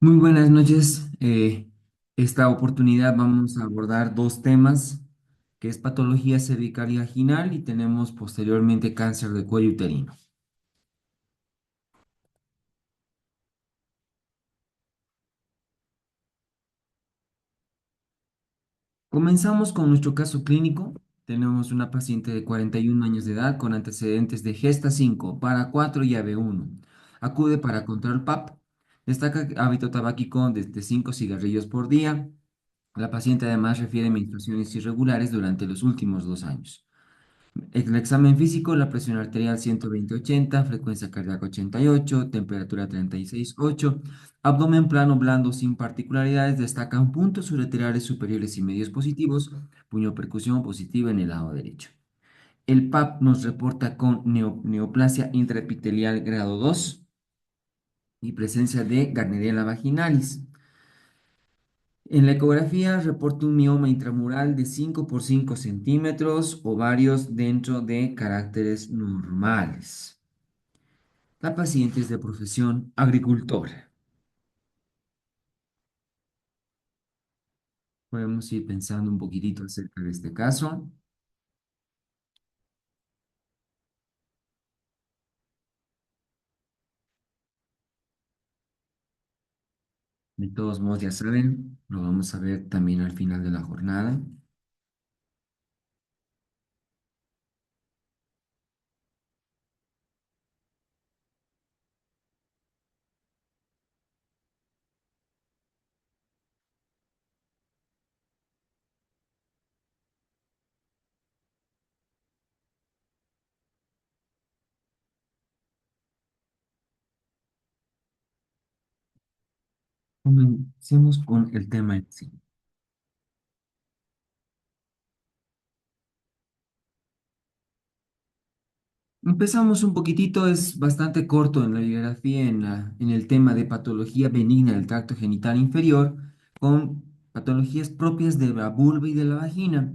Muy buenas noches. Esta oportunidad vamos a abordar dos temas, que es patología cervical y tenemos posteriormente cáncer de cuello uterino. Comenzamos con nuestro caso clínico. Tenemos una paciente de 41 años de edad con antecedentes de Gesta 5, para 4 y AB1. Acude para control PAP. Destaca hábito tabáquico desde 5 cigarrillos por día. La paciente además refiere menstruaciones irregulares durante los últimos 2 años. El examen físico, la presión arterial 120/80, frecuencia cardíaca 88, temperatura 36,8, abdomen plano blando sin particularidades, destacan puntos ureterales superiores y medios positivos, puño percusión positiva en el lado derecho. El PAP nos reporta con neoplasia intraepitelial grado 2 y presencia de Gardnerella vaginalis. En la ecografía reporta un mioma intramural de 5 por 5 centímetros, ovarios dentro de caracteres normales. La paciente es de profesión agricultora. Podemos ir pensando un poquitito acerca de este caso. De todos modos, ya saben, lo vamos a ver también al final de la jornada. Comencemos con el tema en sí. Empezamos un poquitito, es bastante corto en la bibliografía, en el tema de patología benigna del tracto genital inferior, con patologías propias de la vulva y de la vagina.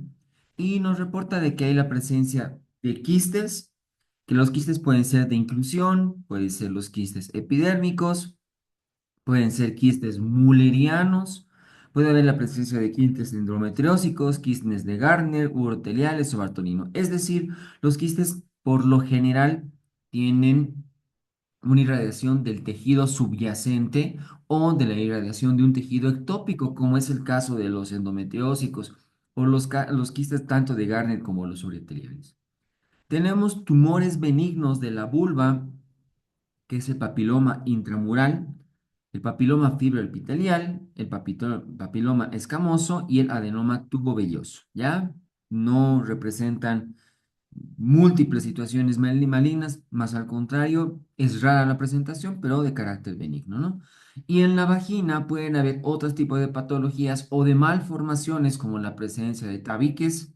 Y nos reporta de que hay la presencia de quistes, que los quistes pueden ser de inclusión, pueden ser los quistes epidérmicos, pueden ser quistes mullerianos, puede haber la presencia de quistes endometriósicos, quistes de Gardner, uroteliales o Bartolino. Es decir, los quistes por lo general tienen una irradiación del tejido subyacente o de la irradiación de un tejido ectópico, como es el caso de los endometriósicos o los quistes tanto de Gardner como los ureteliales. Tenemos tumores benignos de la vulva, que es el papiloma intramural, el papiloma fibroepitelial, el papiloma escamoso y el adenoma tubovelloso, ¿ya? No representan múltiples situaciones malignas, más al contrario, es rara la presentación, pero de carácter benigno, ¿no? Y en la vagina pueden haber otros tipos de patologías o de malformaciones como la presencia de tabiques,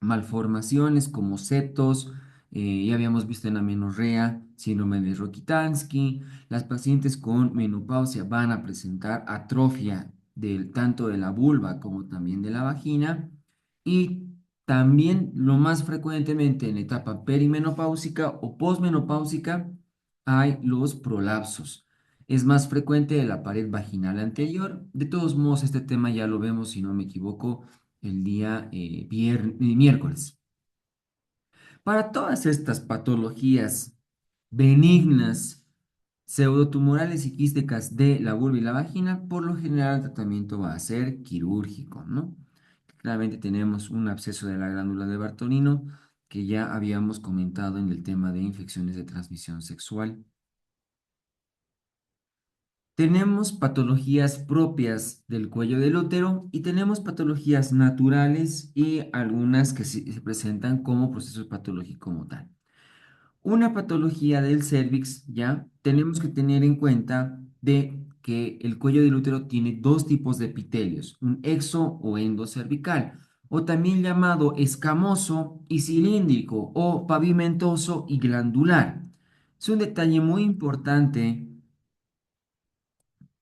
malformaciones como septos, ya habíamos visto en la menorrea, síndrome de Rokitansky. Las pacientes con menopausia van a presentar atrofia tanto de la vulva como también de la vagina. Y también lo más frecuentemente en etapa perimenopáusica o posmenopáusica hay los prolapsos. Es más frecuente de la pared vaginal anterior. De todos modos, este tema ya lo vemos, si no me equivoco, el día miércoles. Para todas estas patologías benignas, pseudotumorales y quísticas de la vulva y la vagina, por lo general el tratamiento va a ser quirúrgico, ¿no? Claramente tenemos un absceso de la glándula de Bartolino que ya habíamos comentado en el tema de infecciones de transmisión sexual. Tenemos patologías propias del cuello del útero y tenemos patologías naturales y algunas que se presentan como proceso patológico como tal. Una patología del cervix, ya tenemos que tener en cuenta de que el cuello del útero tiene dos tipos de epitelios, un exo o endocervical, o también llamado escamoso y cilíndrico, o pavimentoso y glandular. Es un detalle muy importante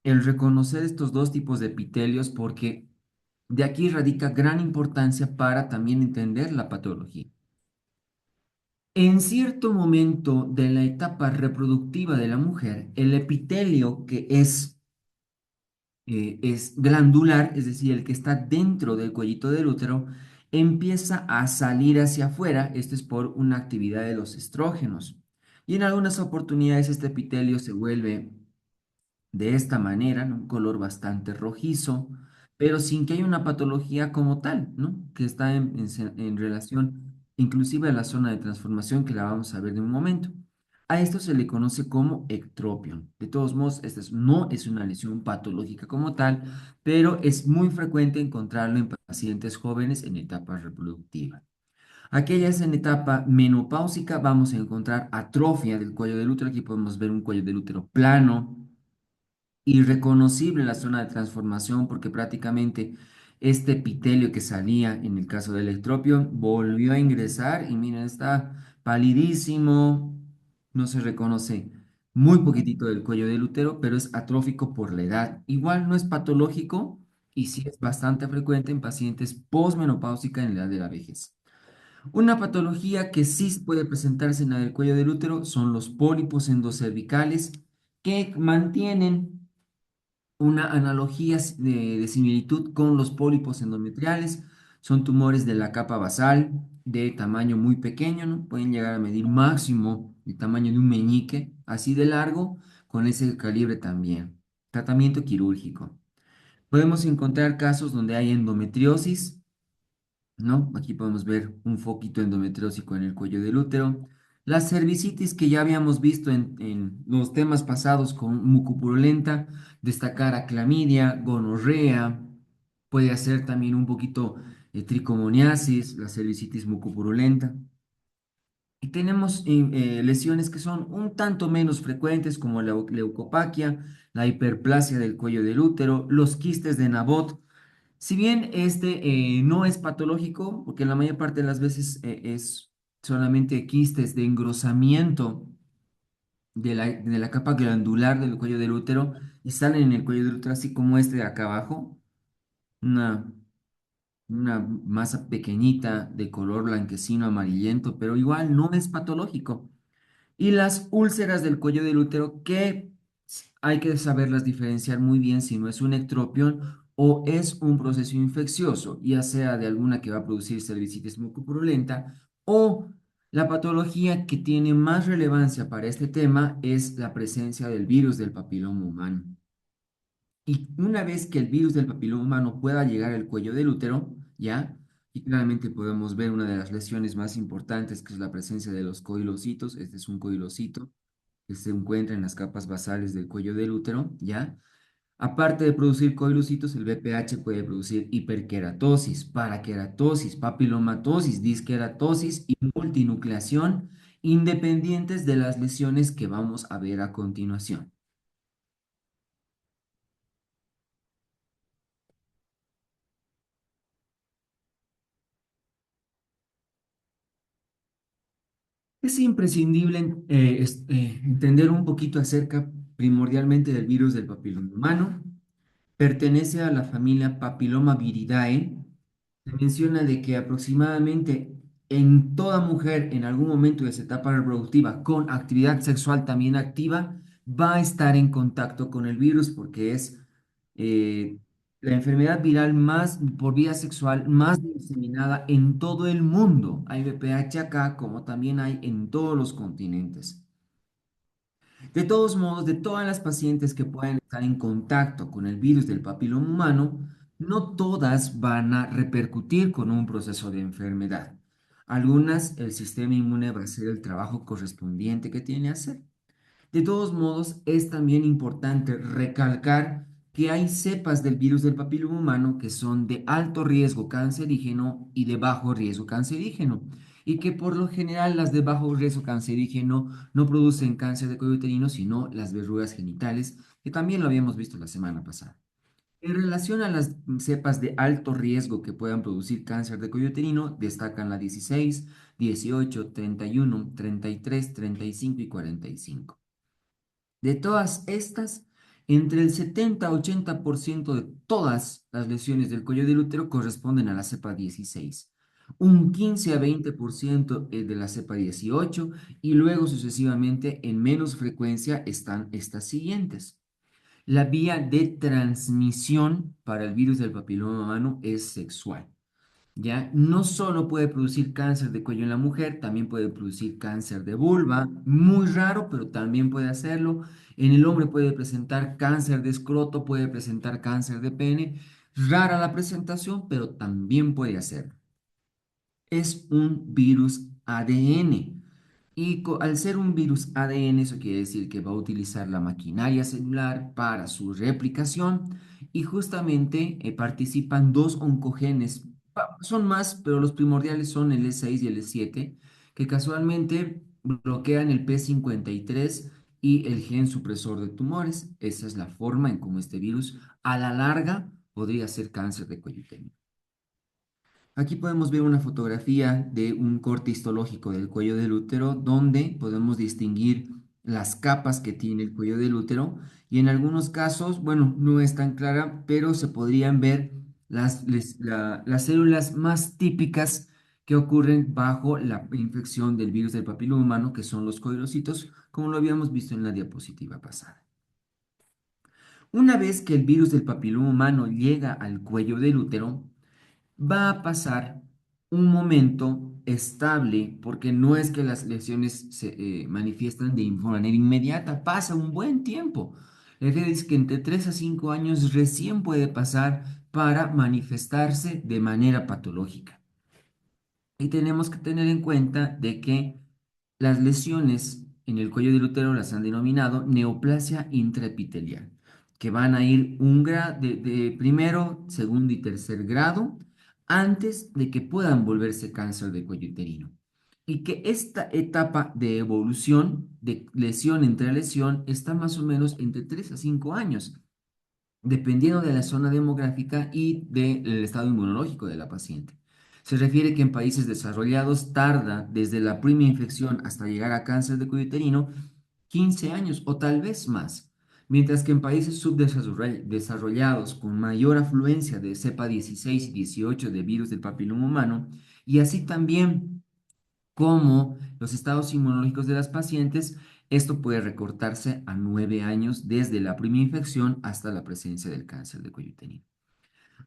el reconocer estos dos tipos de epitelios porque de aquí radica gran importancia para también entender la patología. En cierto momento de la etapa reproductiva de la mujer, el epitelio, que es es glandular, es decir, el que está dentro del cuellito del útero, empieza a salir hacia afuera. Esto es por una actividad de los estrógenos. Y en algunas oportunidades este epitelio se vuelve de esta manera, ¿no? Un color bastante rojizo, pero sin que haya una patología como tal, ¿no? Que está en relación inclusive a la zona de transformación que la vamos a ver de un momento. A esto se le conoce como ectropion. De todos modos, no es una lesión patológica como tal, pero es muy frecuente encontrarlo en pacientes jóvenes en etapa reproductiva. Aquellas en etapa menopáusica vamos a encontrar atrofia del cuello del útero. Aquí podemos ver un cuello del útero plano, irreconocible la zona de transformación porque prácticamente este epitelio que salía en el caso del ectropio volvió a ingresar y miren, está palidísimo, no se reconoce muy poquitito del cuello del útero, pero es atrófico por la edad. Igual no es patológico y sí es bastante frecuente en pacientes posmenopáusicas en la edad de la vejez. Una patología que sí puede presentarse en la del cuello del útero son los pólipos endocervicales que mantienen una analogía de similitud con los pólipos endometriales. Son tumores de la capa basal de tamaño muy pequeño, ¿no? Pueden llegar a medir máximo el tamaño de un meñique, así de largo, con ese calibre también. Tratamiento quirúrgico. Podemos encontrar casos donde hay endometriosis, ¿no? Aquí podemos ver un foquito endometriósico en el cuello del útero. La cervicitis que ya habíamos visto en los temas pasados con mucopurulenta, destacar a clamidia, gonorrea, puede hacer también un poquito tricomoniasis, la cervicitis mucopurulenta. Y tenemos lesiones que son un tanto menos frecuentes como la leucopaquia, la hiperplasia del cuello del útero, los quistes de Nabot. Si bien este no es patológico, porque la mayor parte de las veces es solamente quistes de engrosamiento de la capa glandular del cuello del útero y salen en el cuello del útero, así como este de acá abajo, una, una masa pequeñita de color blanquecino amarillento, pero igual no es patológico. Y las úlceras del cuello del útero que hay que saberlas diferenciar muy bien si no es un ectropión o es un proceso infeccioso, ya sea de alguna que va a producir cervicitis mucopurulenta o la patología que tiene más relevancia para este tema es la presencia del virus del papiloma humano. Y una vez que el virus del papiloma humano pueda llegar al cuello del útero, ¿ya? Y claramente podemos ver una de las lesiones más importantes, que es la presencia de los coilocitos. Este es un coilocito que se encuentra en las capas basales del cuello del útero, ¿ya? Aparte de producir coilocitos, el BPH puede producir hiperkeratosis, parakeratosis, papilomatosis, diskeratosis y multinucleación, independientes de las lesiones que vamos a ver a continuación. Es imprescindible entender un poquito acerca primordialmente del virus del papiloma humano. Pertenece a la familia Papillomaviridae. Se menciona de que aproximadamente en toda mujer en algún momento de su etapa reproductiva con actividad sexual también activa va a estar en contacto con el virus porque es eh, la enfermedad viral más por vía sexual más diseminada en todo el mundo. Hay VPH acá como también hay en todos los continentes. De todos modos, de todas las pacientes que puedan estar en contacto con el virus del papiloma humano, no todas van a repercutir con un proceso de enfermedad. Algunas, el sistema inmune va a hacer el trabajo correspondiente que tiene que hacer. De todos modos, es también importante recalcar que hay cepas del virus del papiloma humano que son de alto riesgo cancerígeno y de bajo riesgo cancerígeno, y que por lo general las de bajo riesgo cancerígeno no producen cáncer de cuello uterino, sino las verrugas genitales, que también lo habíamos visto la semana pasada. En relación a las cepas de alto riesgo que puedan producir cáncer de cuello uterino, destacan la 16, 18, 31, 33, 35 y 45. De todas estas, entre el 70 a 80% de todas las lesiones del cuello del útero corresponden a la cepa 16, un 15 a 20% de la cepa 18 y luego sucesivamente en menos frecuencia están estas siguientes. La vía de transmisión para el virus del papiloma humano es sexual. ¿Ya? No solo puede producir cáncer de cuello en la mujer, también puede producir cáncer de vulva, muy raro, pero también puede hacerlo. En el hombre puede presentar cáncer de escroto, puede presentar cáncer de pene. Rara la presentación, pero también puede hacerlo. Es un virus ADN. Y al ser un virus ADN, eso quiere decir que va a utilizar la maquinaria celular para su replicación y justamente participan dos oncogenes. Son más, pero los primordiales son el E6 y el E7, que casualmente bloquean el P53 y el gen supresor de tumores. Esa es la forma en cómo este virus a la larga podría ser cáncer de cuello uterino. Aquí podemos ver una fotografía de un corte histológico del cuello del útero, donde podemos distinguir las capas que tiene el cuello del útero y en algunos casos, bueno, no es tan clara, pero se podrían ver las células más típicas que ocurren bajo la infección del virus del papiloma humano, que son los coilocitos, como lo habíamos visto en la diapositiva pasada. Una vez que el virus del papiloma humano llega al cuello del útero, va a pasar un momento estable, porque no es que las lesiones se manifiestan de manera inmediata, pasa un buen tiempo. La idea es que entre 3 a 5 años recién puede pasar para manifestarse de manera patológica. Y tenemos que tener en cuenta de que las lesiones en el cuello del útero las han denominado neoplasia intraepitelial, que van a ir de primero, segundo y tercer grado antes de que puedan volverse cáncer de cuello uterino. Y que esta etapa de evolución, de lesión entre lesión, está más o menos entre 3 a 5 años, dependiendo de la zona demográfica y del estado inmunológico de la paciente. Se refiere que en países desarrollados tarda desde la primera infección hasta llegar a cáncer de cuello uterino 15 años o tal vez más, mientras que en países subdesarrollados con mayor afluencia de cepa 16 y 18 de virus del papiloma humano, y así también como los estados inmunológicos de las pacientes, esto puede recortarse a 9 años desde la primera infección hasta la presencia del cáncer de cuello uterino.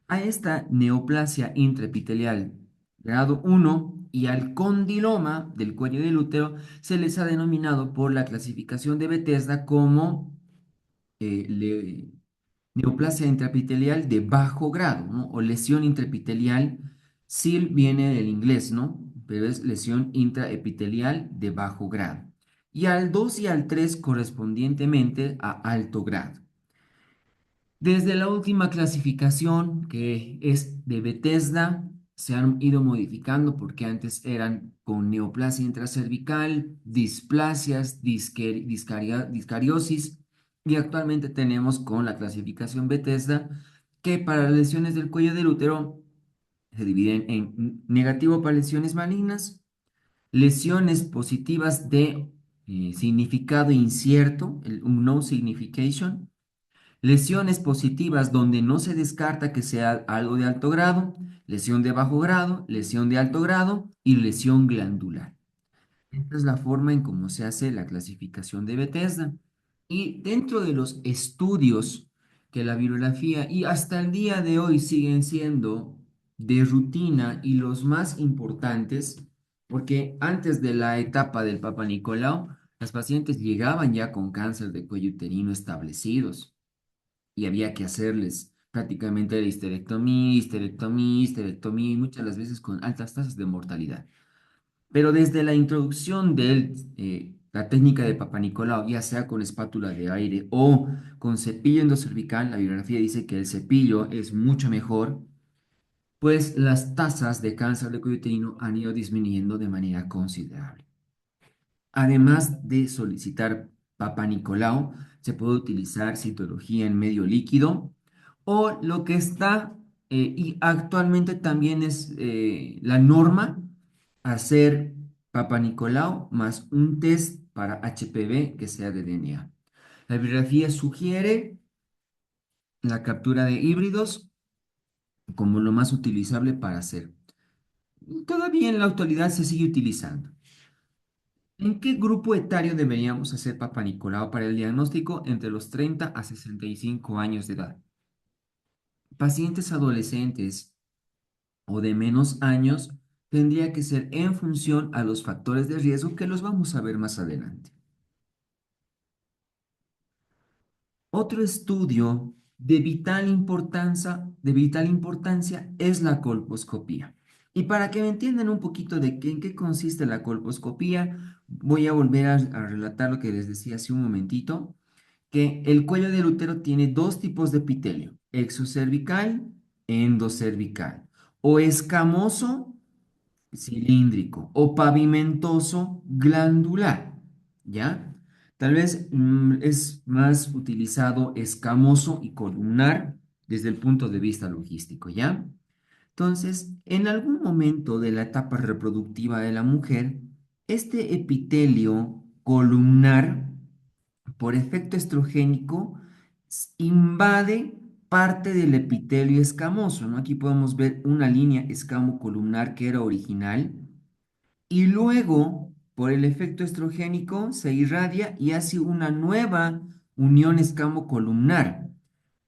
A esta neoplasia intraepitelial grado 1 y al condiloma del cuello del útero se les ha denominado por la clasificación de Bethesda como neoplasia intraepitelial de bajo grado, ¿no? O lesión intraepitelial, SIL viene del inglés, ¿no? Pero es lesión intraepitelial de bajo grado. Y al 2 y al 3 correspondientemente a alto grado. Desde la última clasificación, que es de Bethesda, se han ido modificando porque antes eran con neoplasia intracervical, displasias, discariosis, y actualmente tenemos con la clasificación Bethesda, que para las lesiones del cuello del útero se dividen en negativo para lesiones malignas, lesiones positivas de significado incierto, el no signification, lesiones positivas donde no se descarta que sea algo de alto grado, lesión de bajo grado, lesión de alto grado y lesión glandular. Esta es la forma en cómo se hace la clasificación de Bethesda. Y dentro de los estudios que la virografía y hasta el día de hoy siguen siendo de rutina y los más importantes, porque antes de la etapa del Papa Nicolau, las pacientes llegaban ya con cáncer de cuello uterino establecidos y había que hacerles prácticamente la histerectomía, y muchas las veces con altas tasas de mortalidad. Pero desde la introducción de la técnica de Papa Nicolau, ya sea con espátula de aire o con cepillo endocervical, la bibliografía dice que el cepillo es mucho mejor, pues las tasas de cáncer de cuello uterino han ido disminuyendo de manera considerable. Además de solicitar Papa Nicolau, se puede utilizar citología en medio líquido o lo que está y actualmente también es la norma hacer Papa Nicolau más un test para HPV que sea de DNA. La bibliografía sugiere la captura de híbridos como lo más utilizable para hacer. Todavía en la actualidad se sigue utilizando. ¿En qué grupo etario deberíamos hacer Papa Nicolau para el diagnóstico entre los 30 a 65 años de edad? Pacientes adolescentes o de menos años tendría que ser en función a los factores de riesgo que los vamos a ver más adelante. Otro estudio de vital importancia es la colposcopía. Y para que me entiendan un poquito de en qué consiste la colposcopía, voy a volver a relatar lo que les decía hace un momentito, que el cuello del útero tiene dos tipos de epitelio, exocervical, endocervical, o escamoso cilíndrico o pavimentoso glandular, ¿ya? Tal vez es más utilizado escamoso y columnar desde el punto de vista logístico, ¿ya? Entonces, en algún momento de la etapa reproductiva de la mujer, este epitelio columnar, por efecto estrogénico, invade parte del epitelio escamoso, ¿no? Aquí podemos ver una línea escamo-columnar que era original y luego, por el efecto estrogénico, se irradia y hace una nueva unión escamo-columnar.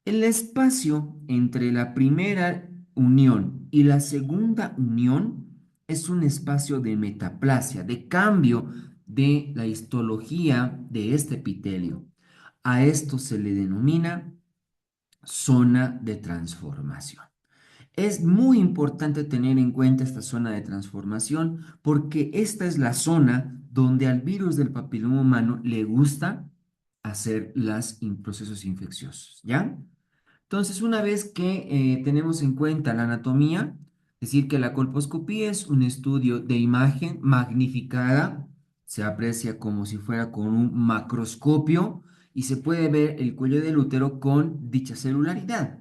El espacio entre la primera unión y la segunda unión es un espacio de metaplasia, de cambio de la histología de este epitelio. A esto se le denomina zona de transformación. Es muy importante tener en cuenta esta zona de transformación porque esta es la zona donde al virus del papiloma humano le gusta hacer los procesos infecciosos, ¿ya? Entonces, una vez que tenemos en cuenta la anatomía, decir que la colposcopía es un estudio de imagen magnificada, se aprecia como si fuera con un macroscopio y se puede ver el cuello del útero con dicha celularidad.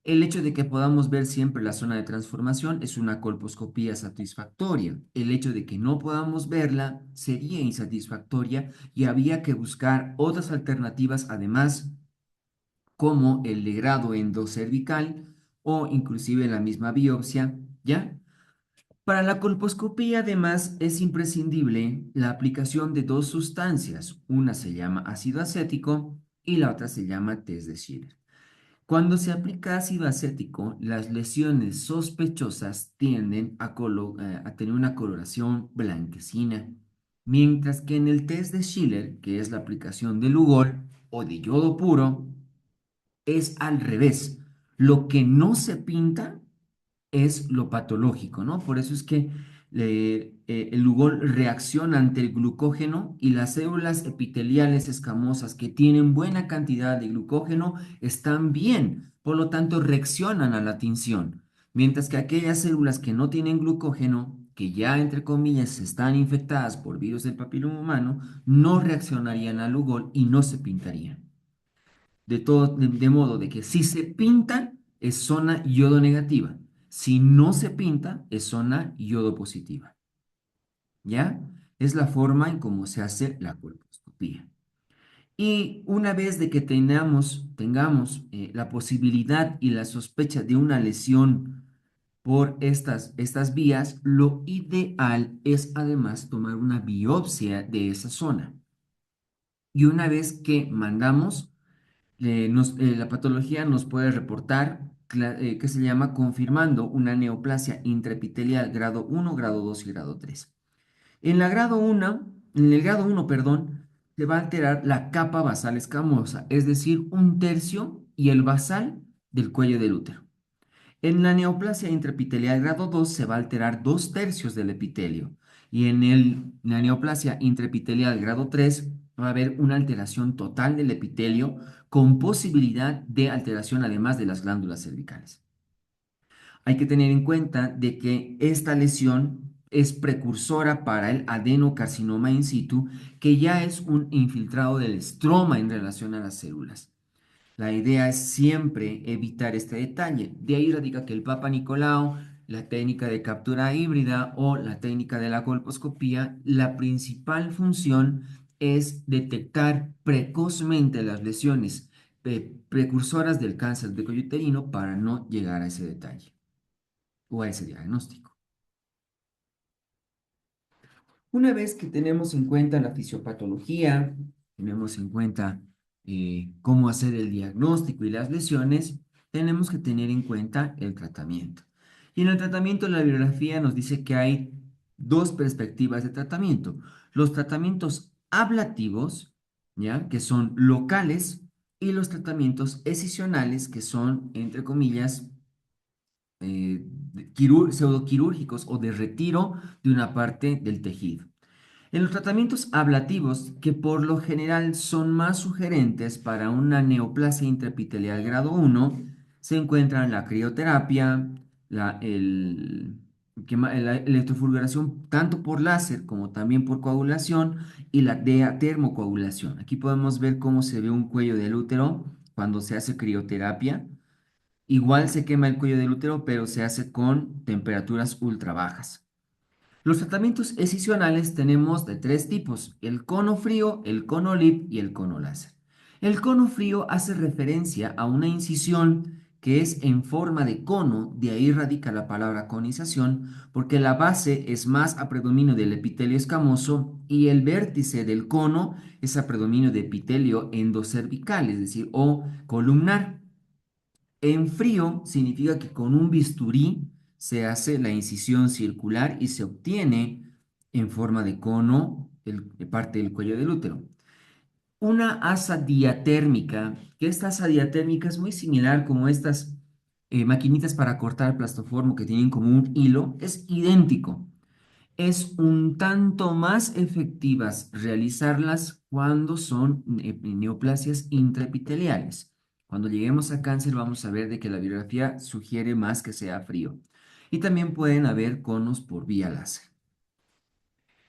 El hecho de que podamos ver siempre la zona de transformación es una colposcopía satisfactoria. El hecho de que no podamos verla sería insatisfactoria y había que buscar otras alternativas además como el de grado endocervical o inclusive la misma biopsia, ¿ya? Para la colposcopía, además, es imprescindible la aplicación de dos sustancias. Una se llama ácido acético y la otra se llama test de Schiller. Cuando se aplica ácido acético, las lesiones sospechosas tienden a tener una coloración blanquecina, mientras que en el test de Schiller, que es la aplicación de Lugol o de yodo puro, es al revés. Lo que no se pinta es lo patológico, ¿no? Por eso es que el Lugol reacciona ante el glucógeno y las células epiteliales escamosas que tienen buena cantidad de glucógeno están bien, por lo tanto reaccionan a la tinción, mientras que aquellas células que no tienen glucógeno, que ya entre comillas están infectadas por virus del papiloma humano, no reaccionarían al Lugol y no se pintarían. De modo de que si se pinta es zona yodo negativa, si no se pinta es zona yodo positiva, ¿ya? Es la forma en cómo se hace la colposcopía. Y una vez de que tengamos la posibilidad y la sospecha de una lesión por estas vías, lo ideal es además tomar una biopsia de esa zona. Y una vez que mandamos la patología nos puede reportar que se llama confirmando una neoplasia intraepitelial grado 1, grado 2 y grado 3. En el grado 1, perdón, se va a alterar la capa basal escamosa, es decir, un tercio y el basal del cuello del útero. En la neoplasia intraepitelial grado 2 se va a alterar dos tercios del epitelio y la neoplasia intraepitelial grado 3 va a haber una alteración total del epitelio con posibilidad de alteración además de las glándulas cervicales. Hay que tener en cuenta de que esta lesión es precursora para el adenocarcinoma in situ, que ya es un infiltrado del estroma en relación a las células. La idea es siempre evitar este detalle. De ahí radica que el Papa Nicolau, la técnica de captura híbrida o la técnica de la colposcopía, la principal función es detectar precozmente las lesiones precursoras del cáncer de cuello uterino para no llegar a ese detalle o a ese diagnóstico. Una vez que tenemos en cuenta la fisiopatología, tenemos en cuenta cómo hacer el diagnóstico y las lesiones, tenemos que tener en cuenta el tratamiento. Y en el tratamiento, la bibliografía nos dice que hay dos perspectivas de tratamiento. Los tratamientos ablativos, ¿ya? Que son locales, y los tratamientos escisionales, que son, entre comillas, pseudoquirúrgicos o de retiro de una parte del tejido. En los tratamientos ablativos, que por lo general son más sugerentes para una neoplasia intraepitelial grado 1, se encuentran la crioterapia, la electrofulguración tanto por láser como también por coagulación y la termocoagulación. Aquí podemos ver cómo se ve un cuello del útero cuando se hace crioterapia. Igual se quema el cuello del útero, pero se hace con temperaturas ultra bajas. Los tratamientos escisionales tenemos de tres tipos: el cono frío, el cono LIP y el cono láser. El cono frío hace referencia a una incisión que es en forma de cono, de ahí radica la palabra conización, porque la base es más a predominio del epitelio escamoso y el vértice del cono es a predominio de epitelio endocervical, es decir, o columnar. En frío significa que con un bisturí se hace la incisión circular y se obtiene en forma de cono parte del cuello del útero. Una asa diatérmica, que esta asa diatérmica es muy similar como estas maquinitas para cortar plastoformo que tienen como un hilo, es idéntico. Es un tanto más efectivas realizarlas cuando son neoplasias intraepiteliales. Cuando lleguemos a cáncer vamos a ver de que la biografía sugiere más que sea frío. Y también pueden haber conos por vía láser.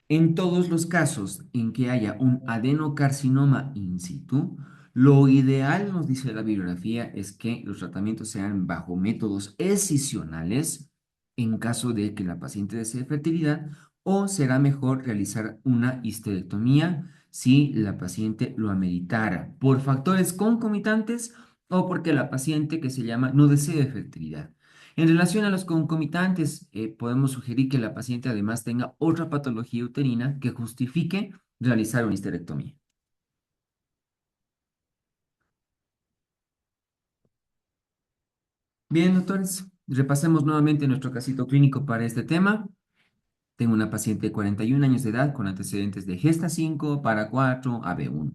En todos los casos en que haya un adenocarcinoma in situ, lo ideal, nos dice la bibliografía, es que los tratamientos sean bajo métodos escisionales en caso de que la paciente desee fertilidad, o será mejor realizar una histerectomía si la paciente lo ameritara por factores concomitantes o porque la paciente que se llama no desee fertilidad. En relación a los concomitantes, podemos sugerir que la paciente además tenga otra patología uterina que justifique realizar una histerectomía. Bien, doctores, repasemos nuevamente nuestro casito clínico para este tema. Tengo una paciente de 41 años de edad con antecedentes de Gesta 5, para 4, AB1.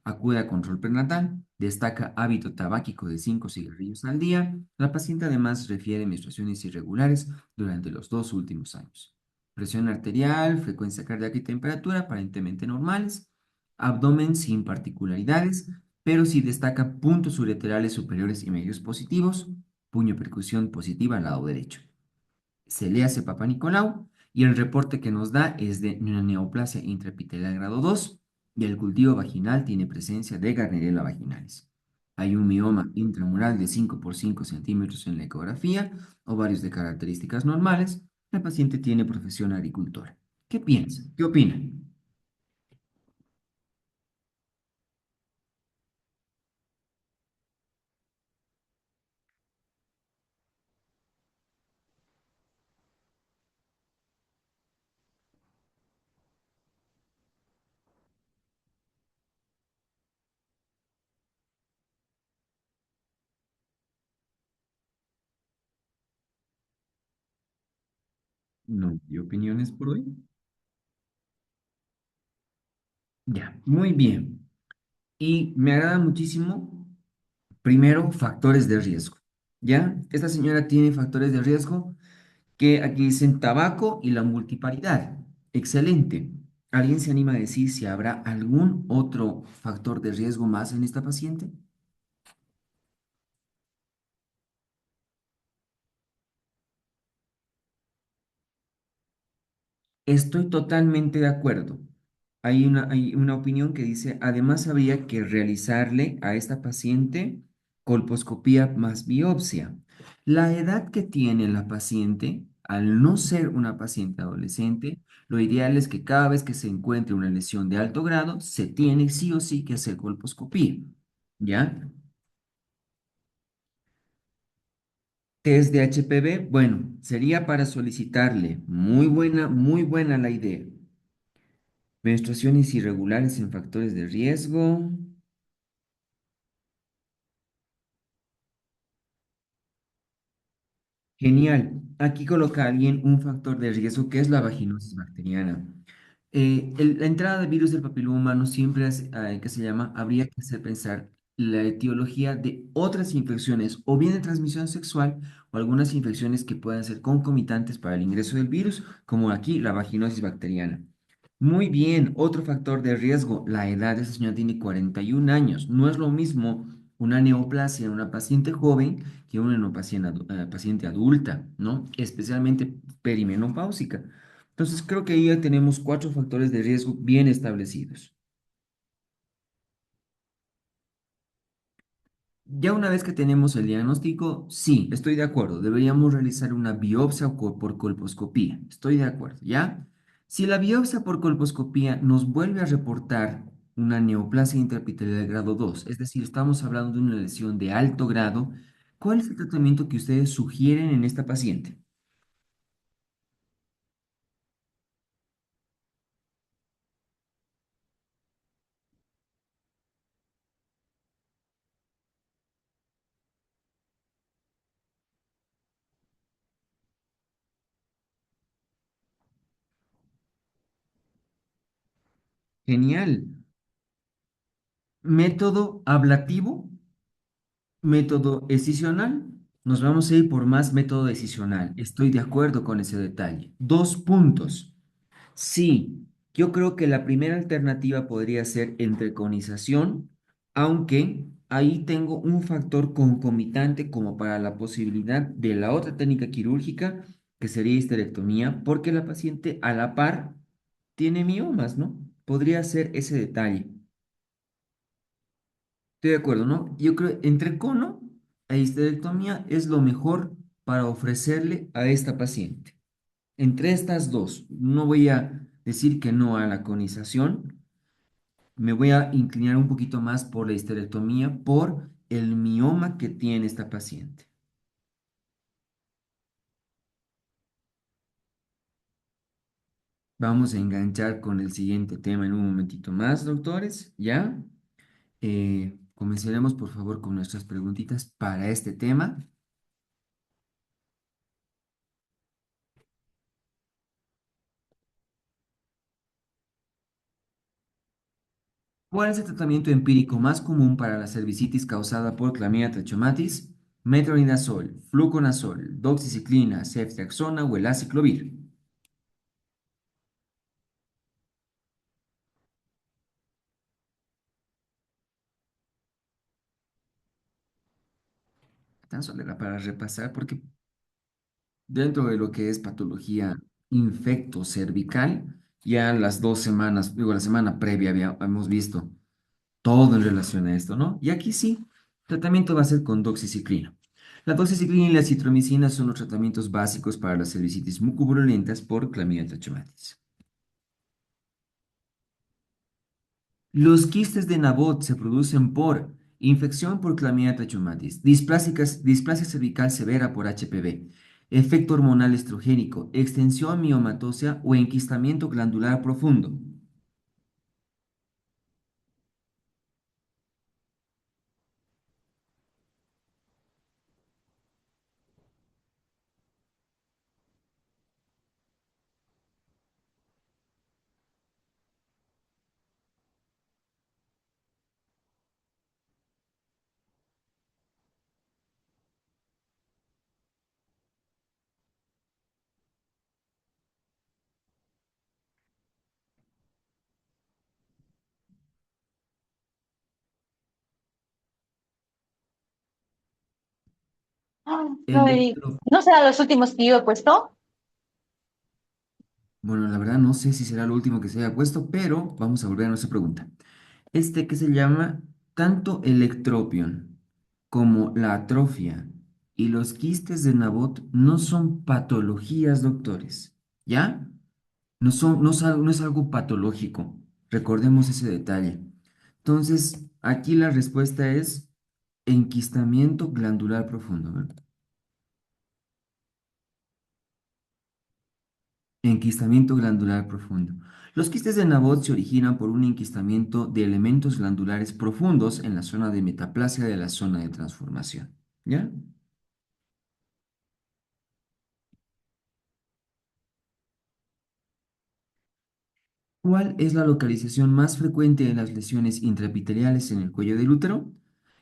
Acude a control prenatal, destaca hábito tabáquico de 5 cigarrillos al día. La paciente además refiere menstruaciones irregulares durante los 2 últimos años. Presión arterial, frecuencia cardíaca y temperatura aparentemente normales. Abdomen sin particularidades, pero sí destaca puntos ureterales superiores y medios positivos. Puño percusión positiva al lado derecho. Se le hace Papa Nicolau y el reporte que nos da es de una neoplasia intraepitelial grado 2 y el cultivo vaginal tiene presencia de Gardnerella vaginalis. Hay un mioma intramural de 5 por 5 centímetros en la ecografía, ovarios de características normales. La paciente tiene profesión agricultora. ¿Qué piensa? ¿Qué opina? No, ¿y opiniones por hoy? Ya, muy bien. Y me agrada muchísimo, primero, factores de riesgo. ¿Ya? Esta señora tiene factores de riesgo que aquí dicen tabaco y la multiparidad. Excelente. ¿Alguien se anima a decir si habrá algún otro factor de riesgo más en esta paciente? Estoy totalmente de acuerdo. Hay una opinión que dice, además habría que realizarle a esta paciente colposcopía más biopsia. La edad que tiene la paciente, al no ser una paciente adolescente, lo ideal es que cada vez que se encuentre una lesión de alto grado, se tiene sí o sí que hacer colposcopía. ¿Ya? Test de HPV, bueno, sería para solicitarle. Muy buena la idea. Menstruaciones irregulares en factores de riesgo. Genial. Aquí coloca alguien un factor de riesgo que es la vaginosis bacteriana. La entrada de virus del papiloma humano siempre es, ¿qué se llama? Habría que hacer pensar la etiología de otras infecciones, o bien de transmisión sexual, o algunas infecciones que puedan ser concomitantes para el ingreso del virus, como aquí la vaginosis bacteriana. Muy bien, otro factor de riesgo, la edad de esa señora tiene 41 años. No es lo mismo una neoplasia en una paciente joven que una neoplasia en paciente adulta, ¿no? Especialmente perimenopáusica. Entonces, creo que ahí ya tenemos cuatro factores de riesgo bien establecidos. Ya una vez que tenemos el diagnóstico, sí, estoy de acuerdo. Deberíamos realizar una biopsia por colposcopía. Estoy de acuerdo, ¿ya? Si la biopsia por colposcopía nos vuelve a reportar una neoplasia intraepitelial de grado 2, es decir, estamos hablando de una lesión de alto grado, ¿cuál es el tratamiento que ustedes sugieren en esta paciente? Genial. Método ablativo. Método decisional. Nos vamos a ir por más método decisional. Estoy de acuerdo con ese detalle. Dos puntos. Sí, yo creo que la primera alternativa podría ser entreconización, aunque ahí tengo un factor concomitante como para la posibilidad de la otra técnica quirúrgica, que sería histerectomía, porque la paciente a la par tiene miomas, ¿no? Podría ser ese detalle. Estoy de acuerdo, ¿no? Yo creo entre cono e histerectomía es lo mejor para ofrecerle a esta paciente. Entre estas dos, no voy a decir que no a la conización, me voy a inclinar un poquito más por la histerectomía por el mioma que tiene esta paciente. Vamos a enganchar con el siguiente tema en un momentito más, doctores, ¿ya? Comenzaremos, por favor, con nuestras preguntitas para este tema. ¿Cuál es el tratamiento empírico más común para la cervicitis causada por Clamidia trachomatis? Metronidazol, fluconazol, doxiciclina, ceftriaxona o el aciclovir. Tan solo era para repasar, porque dentro de lo que es patología infecto cervical, ya las 2 semanas, digo, la semana previa hemos visto todo en relación a esto, ¿no? Y aquí sí, tratamiento va a ser con doxiciclina. La doxiciclina y la citromicina son los tratamientos básicos para las cervicitis mucopurulentas por Clamidia trachomatis. Los quistes de Nabot se producen por infección por Clamidia trachomatis, displasia cervical severa por HPV, efecto hormonal estrogénico, extensión miomatósea o enquistamiento glandular profundo. Ay, Electro. ¿no serán los últimos que yo he puesto? Bueno, la verdad no sé si será lo último que se haya puesto, pero vamos a volver a nuestra pregunta. Este que se llama tanto el ectropion como la atrofia y los quistes de Nabot no son patologías, doctores, ¿ya? No son, no es algo patológico. Recordemos ese detalle. Entonces, aquí la respuesta es enquistamiento glandular profundo, ¿verdad? Enquistamiento glandular profundo. Los quistes de Nabot se originan por un enquistamiento de elementos glandulares profundos en la zona de metaplasia de la zona de transformación. ¿Ya? ¿Cuál es la localización más frecuente de las lesiones intraepiteliales en el cuello del útero?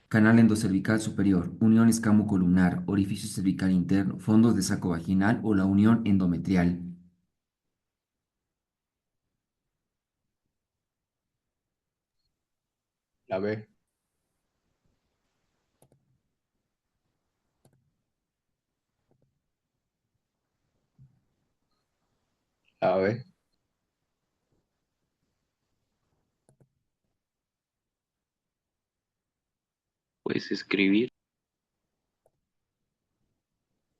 Canal endocervical superior, unión escamocolumnar, orificio cervical interno, fondos de saco vaginal o la unión endometrial. La B, la B. Puedes escribir.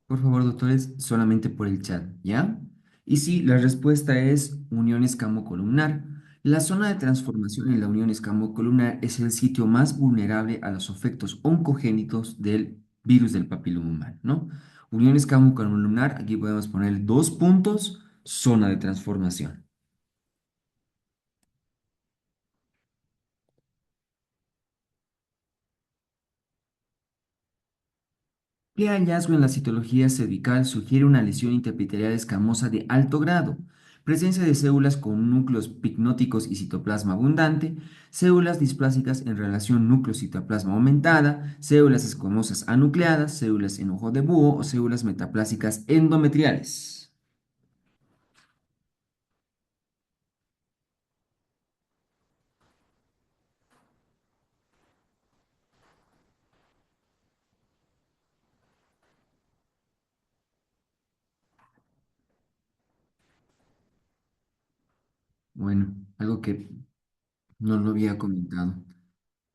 Por favor, doctores, solamente por el chat, ¿ya? Y sí, la respuesta es unión escamocolumnar. La zona de transformación en la unión escamocolumnar es el sitio más vulnerable a los efectos oncogénitos del virus del papiloma humano, ¿no? Unión escamocolumnar, aquí podemos poner dos puntos, zona de transformación. ¿Qué hallazgo en la citología cervical sugiere una lesión interepitelial escamosa de alto grado? Presencia de células con núcleos picnóticos y citoplasma abundante, células displásicas en relación núcleo-citoplasma aumentada, células escamosas anucleadas, células en ojo de búho o células metaplásicas endometriales. Bueno, algo que no lo había comentado.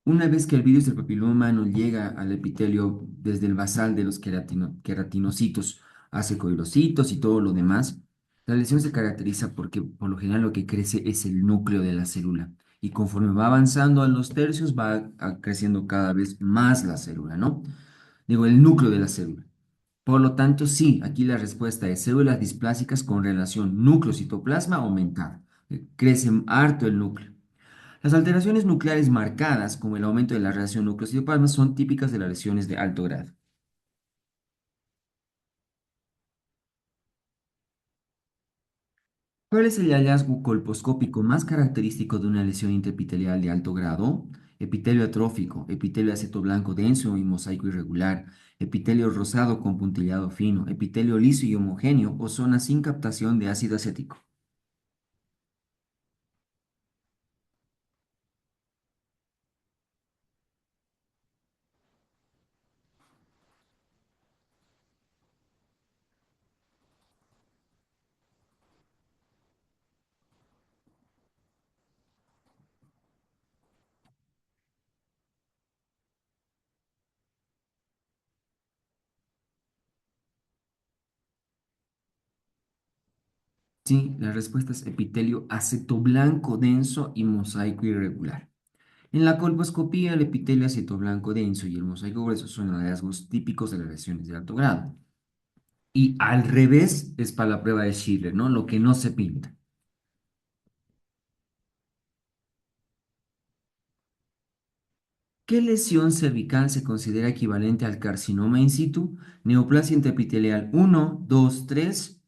Una vez que el virus del papiloma humano llega al epitelio desde el basal de los queratinocitos, hace coilocitos y todo lo demás, la lesión se caracteriza porque por lo general lo que crece es el núcleo de la célula y conforme va avanzando a los tercios va creciendo cada vez más la célula, ¿no? Digo, el núcleo de la célula. Por lo tanto, sí, aquí la respuesta es células displásicas con relación núcleo-citoplasma aumentada. Crece harto el núcleo. Las alteraciones nucleares marcadas, como el aumento de la relación núcleo-citoplasma, son típicas de las lesiones de alto grado. ¿Cuál es el hallazgo colposcópico más característico de una lesión intraepitelial de alto grado? Epitelio atrófico, epitelio aceto blanco denso y mosaico irregular, epitelio rosado con puntillado fino, epitelio liso y homogéneo o zona sin captación de ácido acético. Sí, la respuesta es epitelio aceto blanco denso y mosaico irregular. En la colposcopía, el epitelio acetoblanco denso y el mosaico grueso son hallazgos típicos de las lesiones de alto grado. Y al revés es para la prueba de Schiller, ¿no? Lo que no se pinta. ¿Qué lesión cervical se considera equivalente al carcinoma in situ? Neoplasia intraepitelial 1, 2, 3,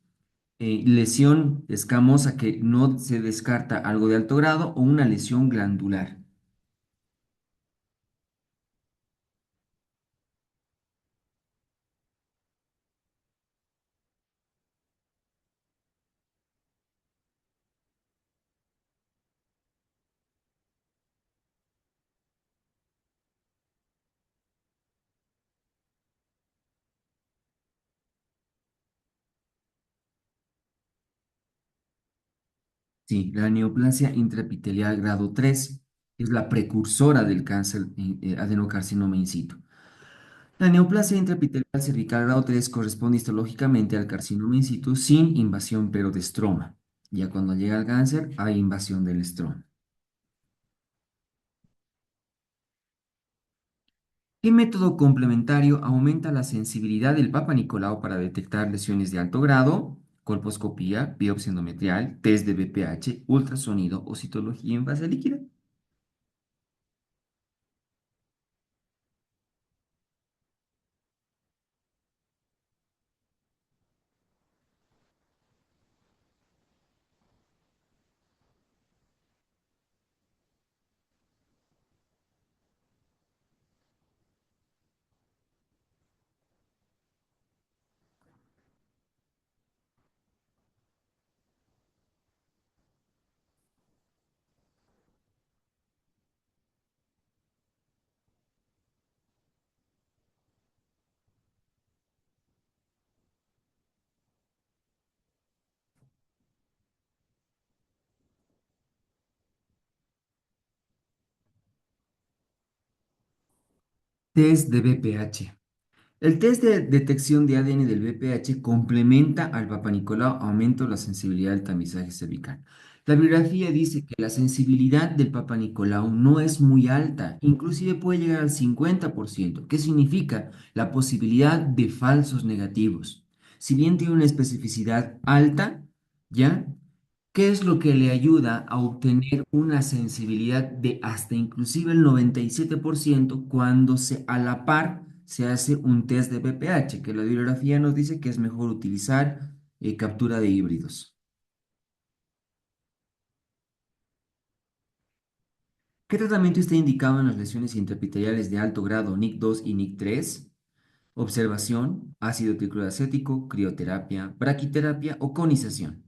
lesión escamosa que no se descarta algo de alto grado o una lesión glandular. Sí, la neoplasia intraepitelial grado 3 es la precursora del cáncer adenocarcinoma in situ. La neoplasia intraepitelial cervical grado 3 corresponde histológicamente al carcinoma in situ sin invasión pero de estroma. Ya cuando llega al cáncer hay invasión del estroma. ¿Qué método complementario aumenta la sensibilidad del Papa Nicolau para detectar lesiones de alto grado? colposcopía, biopsia endometrial, test de BPH, ultrasonido o citología en fase líquida. Test de BPH. El test de detección de ADN del BPH complementa al Papa Nicolau, aumenta la sensibilidad del tamizaje cervical. La bibliografía dice que la sensibilidad del Papa Nicolau no es muy alta, inclusive puede llegar al 50%. ¿Qué significa? La posibilidad de falsos negativos. Si bien tiene una especificidad alta, ¿ya? ¿Qué es lo que le ayuda a obtener una sensibilidad de hasta inclusive el 97% cuando a la par se hace un test de PPH, que la bibliografía nos dice que es mejor utilizar captura de híbridos? ¿Qué tratamiento está indicado en las lesiones intraepiteliales de alto grado NIC2 y NIC3? Observación, ácido tricloacético, crioterapia, braquiterapia o conización.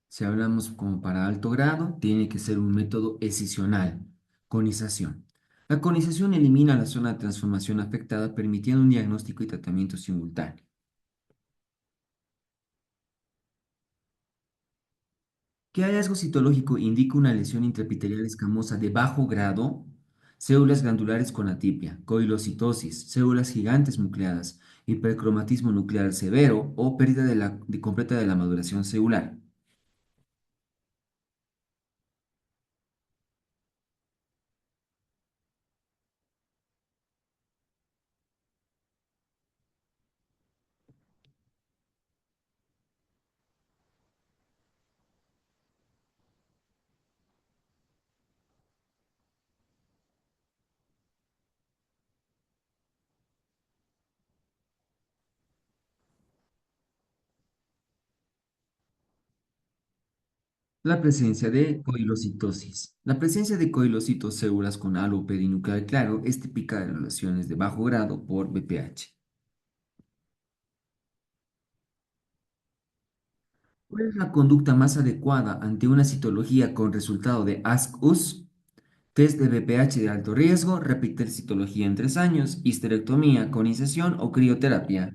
Si hablamos como para alto grado, tiene que ser un método escisional, conización. La conización elimina la zona de transformación afectada, permitiendo un diagnóstico y tratamiento simultáneo. ¿Qué hallazgo citológico indica una lesión intraepitelial escamosa de bajo grado? Células glandulares con atipia, coilocitosis, células gigantes nucleadas, hipercromatismo nuclear severo o pérdida completa de la maduración celular. La presencia de coilocitosis. La presencia de coilocitos células con halo perinuclear claro es típica de las lesiones de bajo grado por BPH. ¿Cuál es la conducta más adecuada ante una citología con resultado de ASC-US? Test de BPH de alto riesgo, repetir citología en 3 años, histerectomía, conización o crioterapia.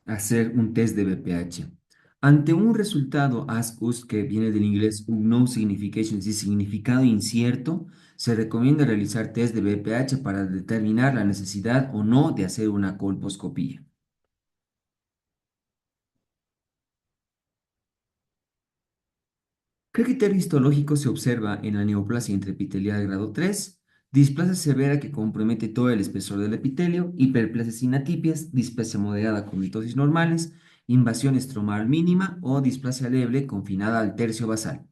Hacer un test de BPH. Ante un resultado ASCUS que viene del inglés no signification, es decir, significado incierto, se recomienda realizar test de BPH para determinar la necesidad o no de hacer una colposcopía. ¿Qué criterio histológico se observa en la neoplasia intraepitelial de grado 3? Displasia severa que compromete todo el espesor del epitelio, hiperplasia sin atipias, displasia moderada con mitosis normales, invasión estromal mínima o displasia leve confinada al tercio basal.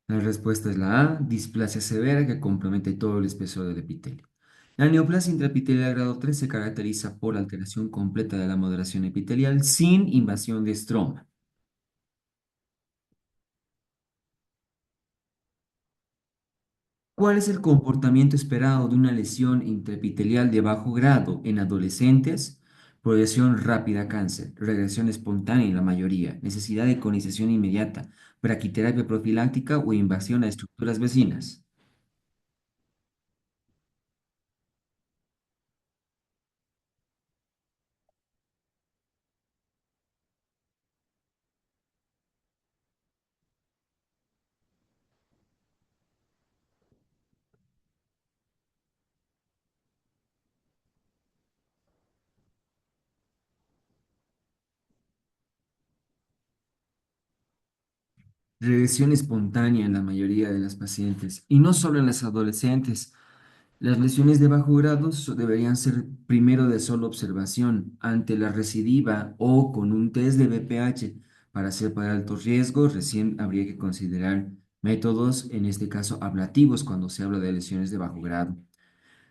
La respuesta es la A, displasia severa que compromete todo el espesor del epitelio. La neoplasia intraepitelial grado 3 se caracteriza por alteración completa de la moderación epitelial sin invasión de estroma. ¿Cuál es el comportamiento esperado de una lesión intraepitelial de bajo grado en adolescentes? Progresión rápida a cáncer, regresión espontánea en la mayoría, necesidad de conización inmediata, braquiterapia profiláctica o invasión a estructuras vecinas. Regresión espontánea en la mayoría de las pacientes y no solo en las adolescentes. Las lesiones de bajo grado deberían ser primero de solo observación ante la recidiva o con un test de BPH. Para ser para alto riesgo, recién habría que considerar métodos, en este caso ablativos, cuando se habla de lesiones de bajo grado.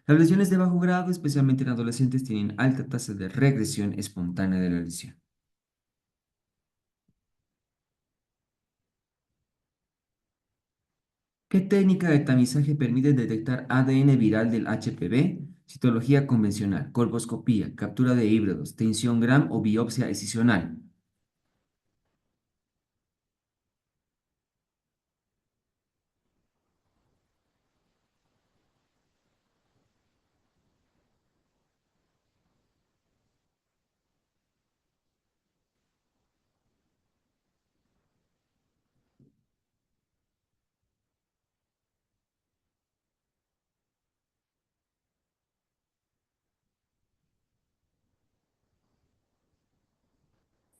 Las lesiones de bajo grado, especialmente en adolescentes, tienen alta tasa de regresión espontánea de la lesión. ¿Qué técnica de tamizaje permite detectar ADN viral del HPV? Citología convencional, colposcopía, captura de híbridos, tensión Gram o biopsia excisional.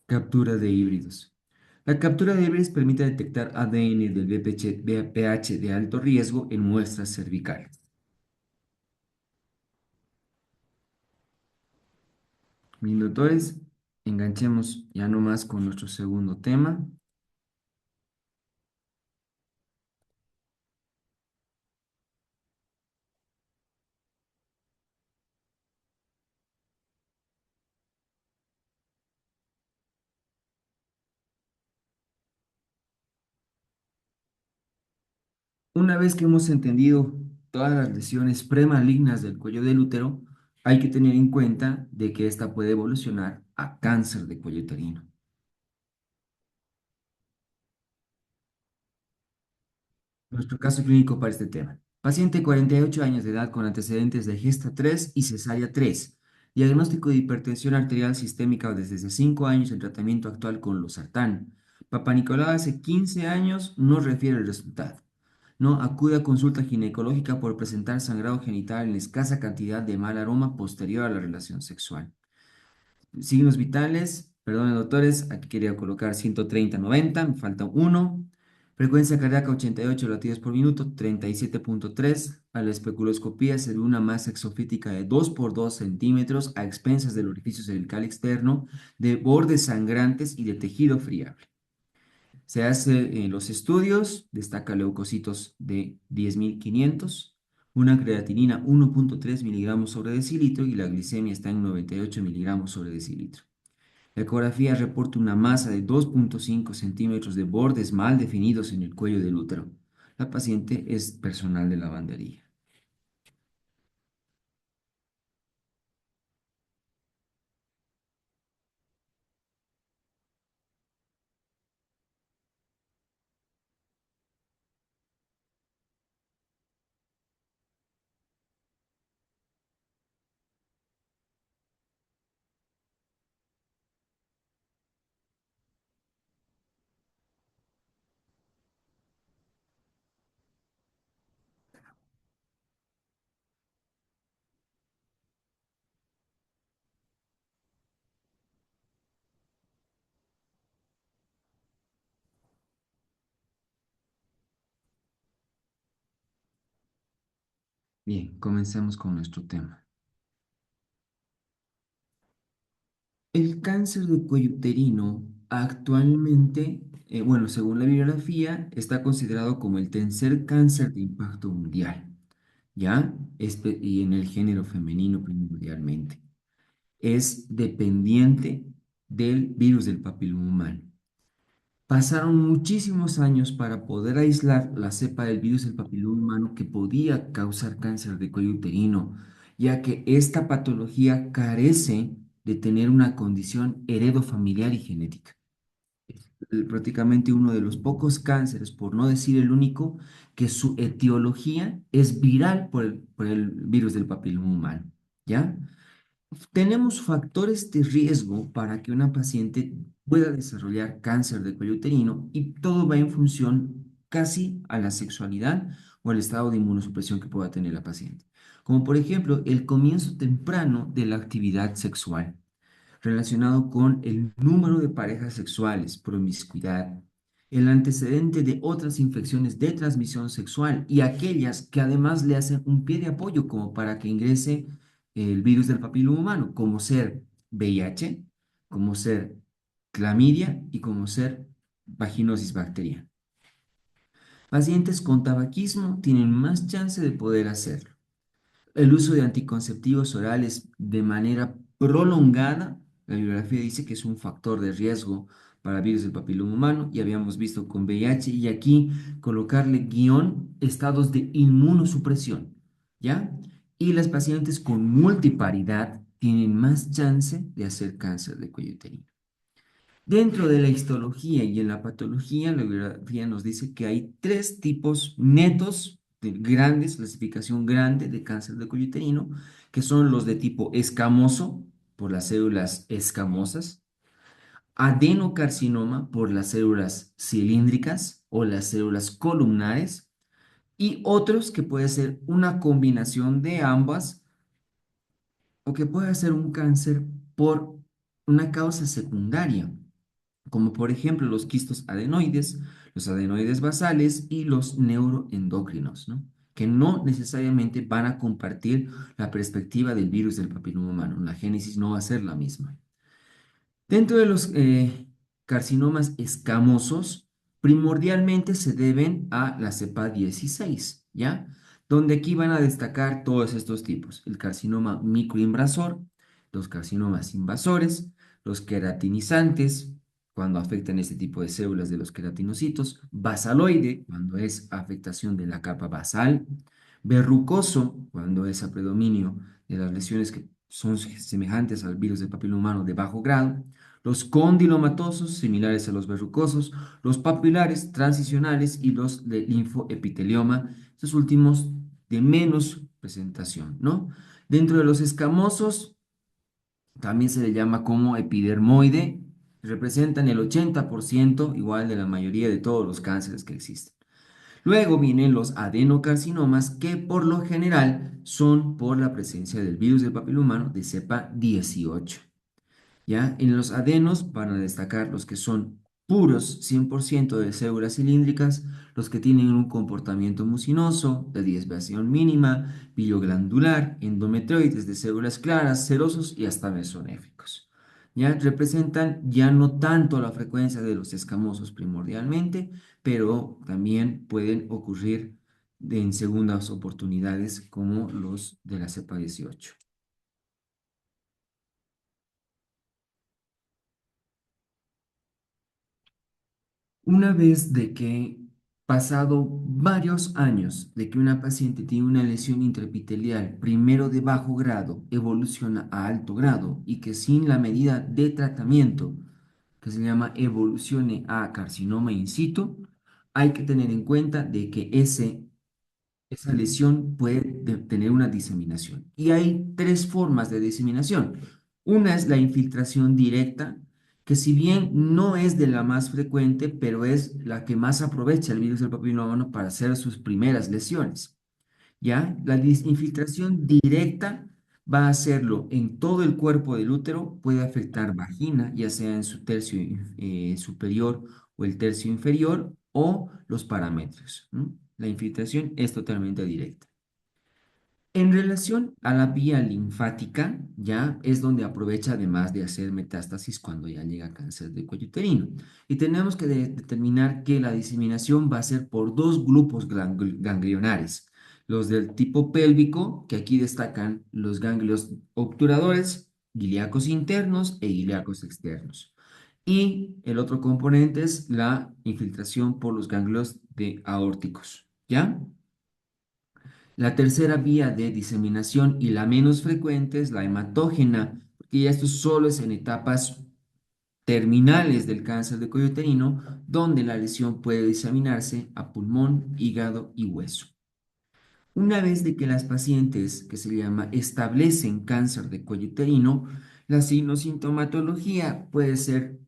Captura de híbridos. La captura de híbridos permite detectar ADN del VPH de alto riesgo en muestras cervicales. Bien, doctores, enganchemos ya nomás con nuestro segundo tema. Una vez que hemos entendido todas las lesiones premalignas del cuello del útero, hay que tener en cuenta de que esta puede evolucionar a cáncer de cuello uterino. Nuestro caso clínico para este tema. Paciente 48 años de edad con antecedentes de gesta 3 y cesárea 3. Diagnóstico de hipertensión arterial sistémica desde 5 años en tratamiento actual con losartán. Papá Nicolau hace 15 años no refiere el resultado. No acude a consulta ginecológica por presentar sangrado genital en escasa cantidad de mal aroma posterior a la relación sexual. Signos vitales, perdón, doctores, aquí quería colocar 130/90, me falta uno. Frecuencia cardíaca 88 latidos por minuto, 37.3. A la especuloscopía se ve una masa exofítica de 2 por 2 centímetros a expensas del orificio cervical externo, de bordes sangrantes y de tejido friable. Se hace los estudios, destaca leucocitos de 10.500, una creatinina 1.3 miligramos sobre decilitro y la glicemia está en 98 miligramos sobre decilitro. La ecografía reporta una masa de 2.5 centímetros de bordes mal definidos en el cuello del útero. La paciente es personal de lavandería. Bien, comencemos con nuestro tema. El cáncer de cuello uterino Actualmente, bueno, según la bibliografía, está considerado como el tercer cáncer de impacto mundial, ¿ya? Y en el género femenino primordialmente. Es dependiente del virus del papiloma humano. Pasaron muchísimos años para poder aislar la cepa del virus del papiloma humano que podía causar cáncer de cuello uterino, ya que esta patología carece de tener una condición heredofamiliar y genética. Es prácticamente uno de los pocos cánceres, por no decir el único, que su etiología es viral por el virus del papiloma humano, ¿ya? Tenemos factores de riesgo para que una paciente pueda desarrollar cáncer de cuello uterino y todo va en función casi a la sexualidad o al estado de inmunosupresión que pueda tener la paciente. Como por ejemplo el comienzo temprano de la actividad sexual relacionado con el número de parejas sexuales, promiscuidad, el antecedente de otras infecciones de transmisión sexual y aquellas que además le hacen un pie de apoyo como para que ingrese el virus del papiloma humano, como ser VIH, como ser clamidia y como ser vaginosis bacteriana. Pacientes con tabaquismo tienen más chance de poder hacerlo. El uso de anticonceptivos orales de manera prolongada, la bibliografía dice que es un factor de riesgo para virus del papiloma humano, y habíamos visto con VIH, y aquí colocarle guión estados de inmunosupresión, ¿ya? Y las pacientes con multiparidad tienen más chance de hacer cáncer de cuello uterino. Dentro de la histología y en la patología, la bibliografía nos dice que hay tres tipos netos de grandes, clasificación grande de cáncer de cuello uterino, que son los de tipo escamoso, por las células escamosas, adenocarcinoma, por las células cilíndricas o las células columnares, y otros que puede ser una combinación de ambas o que puede ser un cáncer por una causa secundaria como por ejemplo los quistos adenoides, los adenoides basales y los neuroendocrinos, ¿no? Que no necesariamente van a compartir la perspectiva del virus del papiloma humano. La génesis no va a ser la misma. Dentro de los carcinomas escamosos, primordialmente se deben a la cepa 16, ¿ya? Donde aquí van a destacar todos estos tipos: el carcinoma microinvasor, los carcinomas invasores, los queratinizantes, cuando afectan este tipo de células de los queratinocitos, basaloide, cuando es afectación de la capa basal, verrucoso, cuando es a predominio de las lesiones que son semejantes al virus del papiloma humano de bajo grado, los condilomatosos, similares a los verrucosos, los papilares transicionales y los de linfoepitelioma, estos últimos de menos presentación, ¿no? Dentro de los escamosos, también se le llama como epidermoide, representan el 80% igual de la mayoría de todos los cánceres que existen. Luego vienen los adenocarcinomas, que por lo general son por la presencia del virus del papiloma humano de cepa 18. ¿Ya? En los adenos van a destacar los que son puros 100% de células cilíndricas, los que tienen un comportamiento mucinoso, de desviación mínima, bilioglandular, endometrioides de células claras, serosos y hasta mesonéficos. ¿Ya? Representan ya no tanto la frecuencia de los escamosos primordialmente, pero también pueden ocurrir en segundas oportunidades como los de la cepa 18. Una vez de que, pasado varios años de que una paciente tiene una lesión intraepitelial, primero de bajo grado, evoluciona a alto grado y que sin la medida de tratamiento, que se llama evolucione a carcinoma in situ, hay que tener en cuenta de que esa lesión puede tener una diseminación. Y hay tres formas de diseminación. Una es la infiltración directa, que si bien no es de la más frecuente, pero es la que más aprovecha el virus del papiloma humano para hacer sus primeras lesiones. ¿Ya? La infiltración directa va a hacerlo en todo el cuerpo del útero, puede afectar vagina, ya sea en su tercio superior o el tercio inferior, o los parámetros, ¿no? La infiltración es totalmente directa. En relación a la vía linfática, ya es donde aprovecha además de hacer metástasis cuando ya llega cáncer de cuello uterino. Y tenemos que determinar que la diseminación va a ser por dos grupos ganglionares. Los del tipo pélvico, que aquí destacan los ganglios obturadores, ilíacos internos e ilíacos externos. Y el otro componente es la infiltración por los ganglios de aórticos, ¿ya? La tercera vía de diseminación y la menos frecuente es la hematógena, porque ya esto solo es en etapas terminales del cáncer de cuello uterino, donde la lesión puede diseminarse a pulmón, hígado y hueso. Una vez de que las pacientes, que se llama, establecen cáncer de cuello uterino, la sintomatología puede ser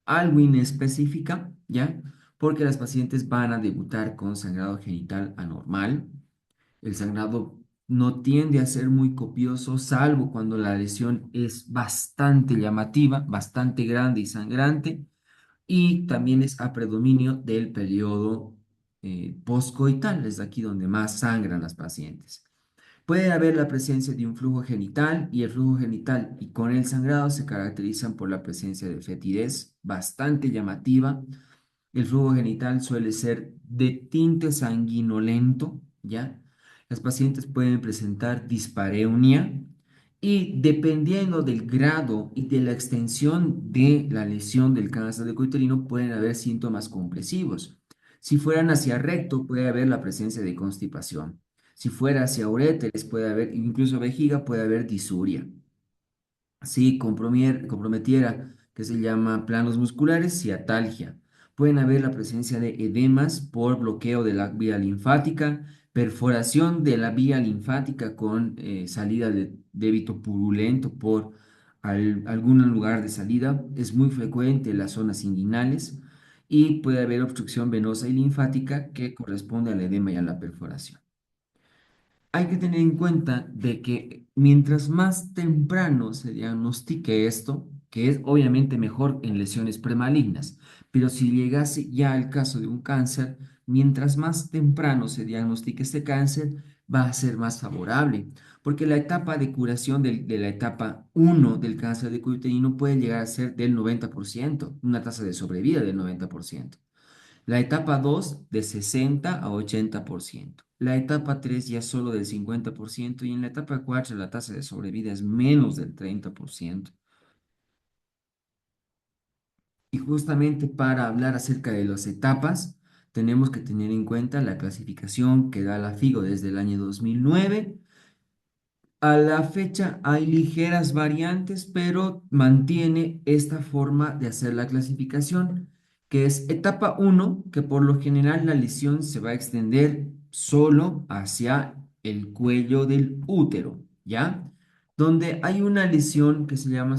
algo inespecífica, ¿ya? Porque las pacientes van a debutar con sangrado genital anormal. El sangrado no tiende a ser muy copioso, salvo cuando la lesión es bastante llamativa, bastante grande y sangrante, y también es a predominio del periodo postcoital, es aquí donde más sangran las pacientes. Puede haber la presencia de un flujo genital y el flujo genital y con el sangrado se caracterizan por la presencia de fetidez bastante llamativa. El flujo genital suele ser de tinte sanguinolento, ¿ya? Las pacientes pueden presentar dispareunia y dependiendo del grado y de la extensión de la lesión del cáncer de cuello uterino pueden haber síntomas compresivos. Si fueran hacia recto puede haber la presencia de constipación. Si fuera hacia uréteres puede haber, incluso vejiga, puede haber disuria. Si comprometiera, que se llama planos musculares, ciatalgia. Pueden haber la presencia de edemas por bloqueo de la vía linfática, perforación de la vía linfática con salida de débito purulento por algún lugar de salida. Es muy frecuente en las zonas inguinales y puede haber obstrucción venosa y linfática que corresponde al edema y a la perforación. Hay que tener en cuenta de que mientras más temprano se diagnostique esto, que es obviamente mejor en lesiones premalignas, pero si llegase ya al caso de un cáncer, mientras más temprano se diagnostique este cáncer, va a ser más favorable, porque la etapa de curación de la etapa uno del cáncer de cuello uterino puede llegar a ser del 90%, una tasa de sobrevida del 90%. La etapa 2 de 60 a 80%. La etapa 3 ya solo del 50% y en la etapa 4 la tasa de sobrevida es menos del 30%. Y justamente para hablar acerca de las etapas, tenemos que tener en cuenta la clasificación que da la FIGO desde el año 2009. A la fecha hay ligeras variantes, pero mantiene esta forma de hacer la clasificación, que es etapa uno, que por lo general la lesión se va a extender solo hacia el cuello del útero, ¿ya? Donde hay una lesión que se llama,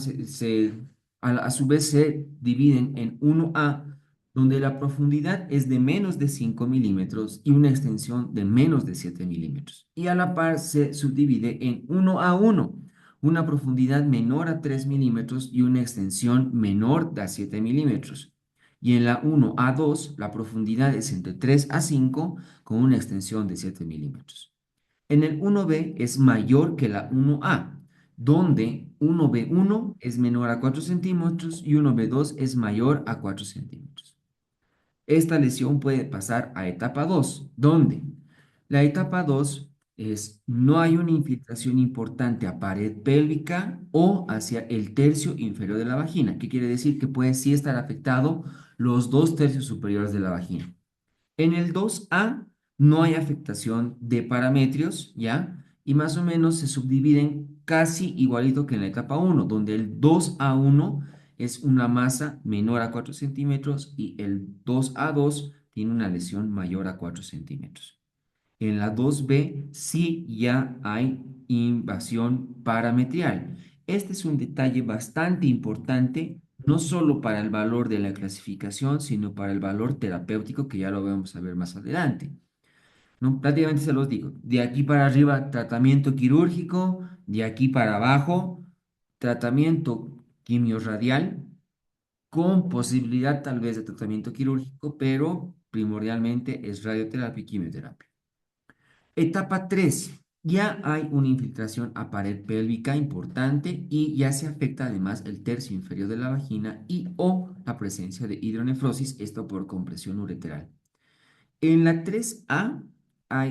a su vez se dividen en 1A, donde la profundidad es de menos de 5 milímetros y una extensión de menos de 7 milímetros. Y a la par se subdivide en 1A1, una profundidad menor a 3 milímetros y una extensión menor a 7 milímetros. Y en la 1A2 la profundidad es entre 3 a 5 con una extensión de 7 milímetros. En el 1B es mayor que la 1A, donde 1B1 es menor a 4 centímetros y 1B2 es mayor a 4 centímetros. Esta lesión puede pasar a etapa 2, donde la etapa 2 es no hay una infiltración importante a pared pélvica o hacia el tercio inferior de la vagina. ¿Qué quiere decir? Que puede sí estar afectado los dos tercios superiores de la vagina. En el 2A no hay afectación de parametrios, ¿ya? Y más o menos se subdividen casi igualito que en la etapa 1, donde el 2A1 es una masa menor a 4 centímetros y el 2A2 tiene una lesión mayor a 4 centímetros. En la 2B sí ya hay invasión parametrial. Este es un detalle bastante importante, no solo para el valor de la clasificación, sino para el valor terapéutico, que ya lo vamos a ver más adelante. ¿No? Prácticamente se los digo. De aquí para arriba, tratamiento quirúrgico. De aquí para abajo, tratamiento quimiorradial, con posibilidad tal vez de tratamiento quirúrgico, pero primordialmente es radioterapia y quimioterapia. Etapa 3. ya hay una infiltración a pared pélvica importante y ya se afecta además el tercio inferior de la vagina y o la presencia de hidronefrosis, esto por compresión ureteral. En la 3A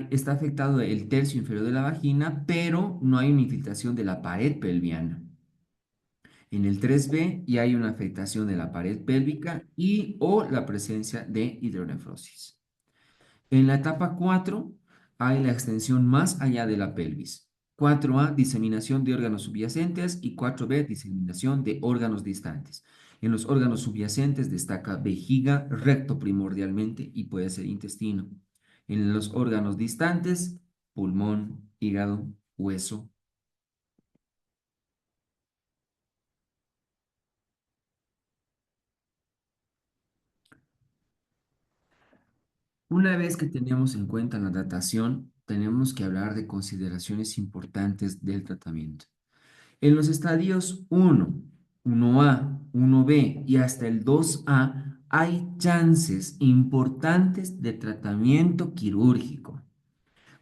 está afectado el tercio inferior de la vagina, pero no hay una infiltración de la pared pelviana. En el 3B ya hay una afectación de la pared pélvica y o la presencia de hidronefrosis. En la etapa 4 hay la extensión más allá de la pelvis. 4A, diseminación de órganos subyacentes y 4B, diseminación de órganos distantes. En los órganos subyacentes destaca vejiga, recto primordialmente y puede ser intestino. En los órganos distantes, pulmón, hígado, hueso. Una vez que tenemos en cuenta la datación, tenemos que hablar de consideraciones importantes del tratamiento. En los estadios 1, 1A, 1B y hasta el 2A hay chances importantes de tratamiento quirúrgico.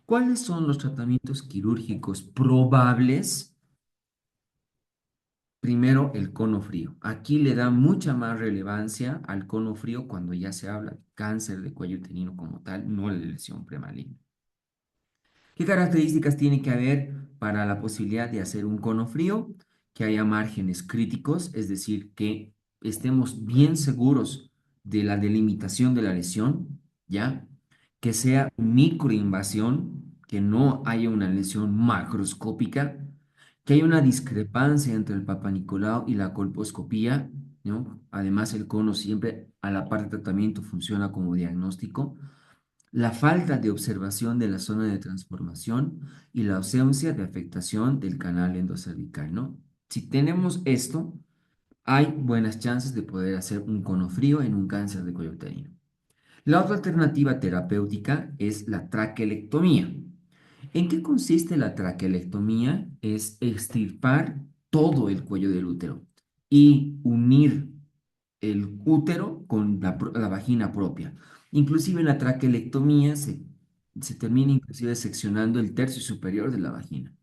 ¿Cuáles son los tratamientos quirúrgicos probables? Primero, el cono frío. Aquí le da mucha más relevancia al cono frío cuando ya se habla de cáncer de cuello uterino como tal, no la lesión premaligna. ¿Qué características tiene que haber para la posibilidad de hacer un cono frío? Que haya márgenes críticos, es decir, que estemos bien seguros de la delimitación de la lesión, ¿ya? Que sea microinvasión, que no haya una lesión macroscópica, que haya una discrepancia entre el Papa Nicolau y la colposcopía, ¿no? Además, el cono siempre a la par de tratamiento funciona como diagnóstico, la falta de observación de la zona de transformación y la ausencia de afectación del canal endocervical, ¿no? Si tenemos esto, hay buenas chances de poder hacer un cono frío en un cáncer de cuello uterino. La otra alternativa terapéutica es la traquelectomía. ¿En qué consiste la traquelectomía? Es extirpar todo el cuello del útero y unir el útero con la vagina propia. Inclusive en la traquelectomía se termina inclusive seccionando el tercio superior de la vagina.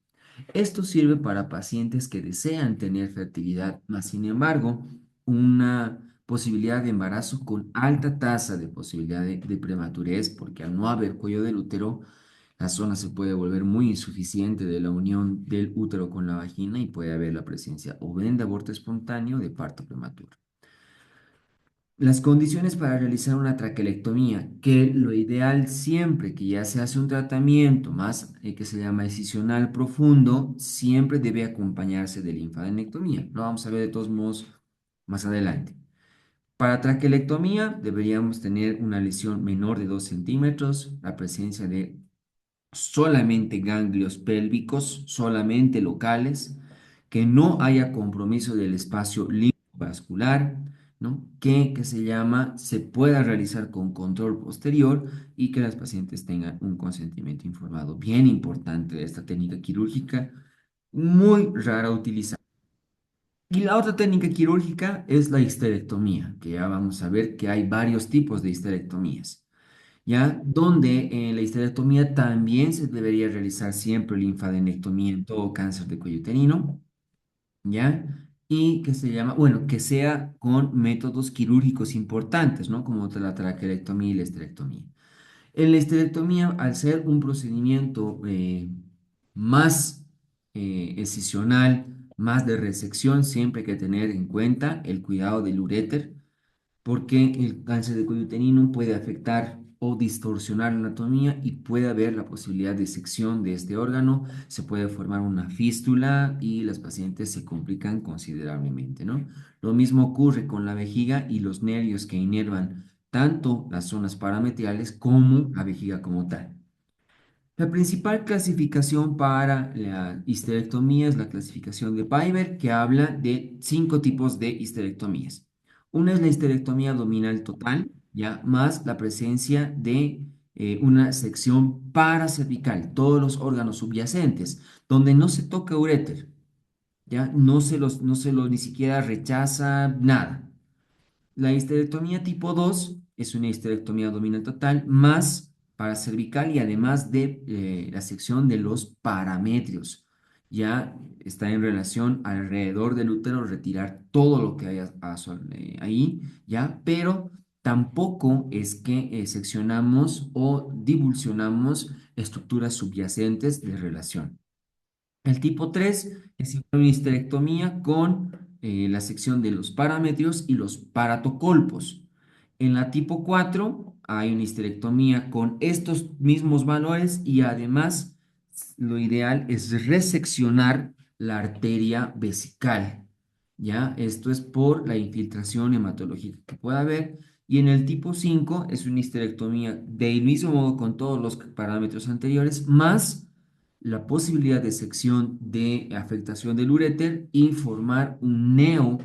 Esto sirve para pacientes que desean tener fertilidad, mas sin embargo, una posibilidad de embarazo con alta tasa de posibilidad de prematurez, porque al no haber cuello del útero, la zona se puede volver muy insuficiente de la unión del útero con la vagina y puede haber la presencia o bien de aborto espontáneo o de parto prematuro. Las condiciones para realizar una traquelectomía, que lo ideal siempre que ya se hace un tratamiento más que se llama excisional profundo, siempre debe acompañarse de linfadenectomía. Lo vamos a ver de todos modos más adelante. Para traquelectomía deberíamos tener una lesión menor de 2 centímetros, la presencia de solamente ganglios pélvicos, solamente locales, que no haya compromiso del espacio linfovascular, ¿no? Que se llama, se pueda realizar con control posterior y que las pacientes tengan un consentimiento informado. Bien importante esta técnica quirúrgica, muy rara utilizar. Y la otra técnica quirúrgica es la histerectomía, que ya vamos a ver que hay varios tipos de histerectomías. ¿Ya? Donde en la histerectomía también se debería realizar siempre linfadenectomía en todo cáncer de cuello uterino, ¿ya? Y que se llama, bueno, que sea con métodos quirúrgicos importantes, ¿no? Como la traquelectomía y la esterectomía. En la esterectomía, al ser un procedimiento más excisional, más de resección, siempre hay que tener en cuenta el cuidado del uréter, porque el cáncer de cuello uterino puede afectar o distorsionar la anatomía y puede haber la posibilidad de sección de este órgano, se puede formar una fístula y las pacientes se complican considerablemente, ¿no? Lo mismo ocurre con la vejiga y los nervios que inervan tanto las zonas parametriales como la vejiga como tal. La principal clasificación para la histerectomía es la clasificación de Piper, que habla de 5 tipos de histerectomías. Una es la histerectomía abdominal total, ya más la presencia de una sección paracervical, todos los órganos subyacentes, donde no se toca uréter, ya no se lo ni siquiera rechaza nada. La histerectomía tipo 2 es una histerectomía abdominal total más paracervical y además de la sección de los paramétrios. Ya está en relación alrededor del útero, retirar todo lo que haya ahí, ya, pero tampoco es que seccionamos o divulsionamos estructuras subyacentes de relación. El tipo 3 es igual a una histerectomía con la sección de los paramétrios y los paratocolpos. En la tipo 4 hay una histerectomía con estos mismos valores y además lo ideal es reseccionar la arteria vesical. ¿Ya? Esto es por la infiltración hematológica que pueda haber. Y en el tipo 5 es una histerectomía del mismo modo con todos los parámetros anteriores, más la posibilidad de sección de afectación del uréter y formar un neo,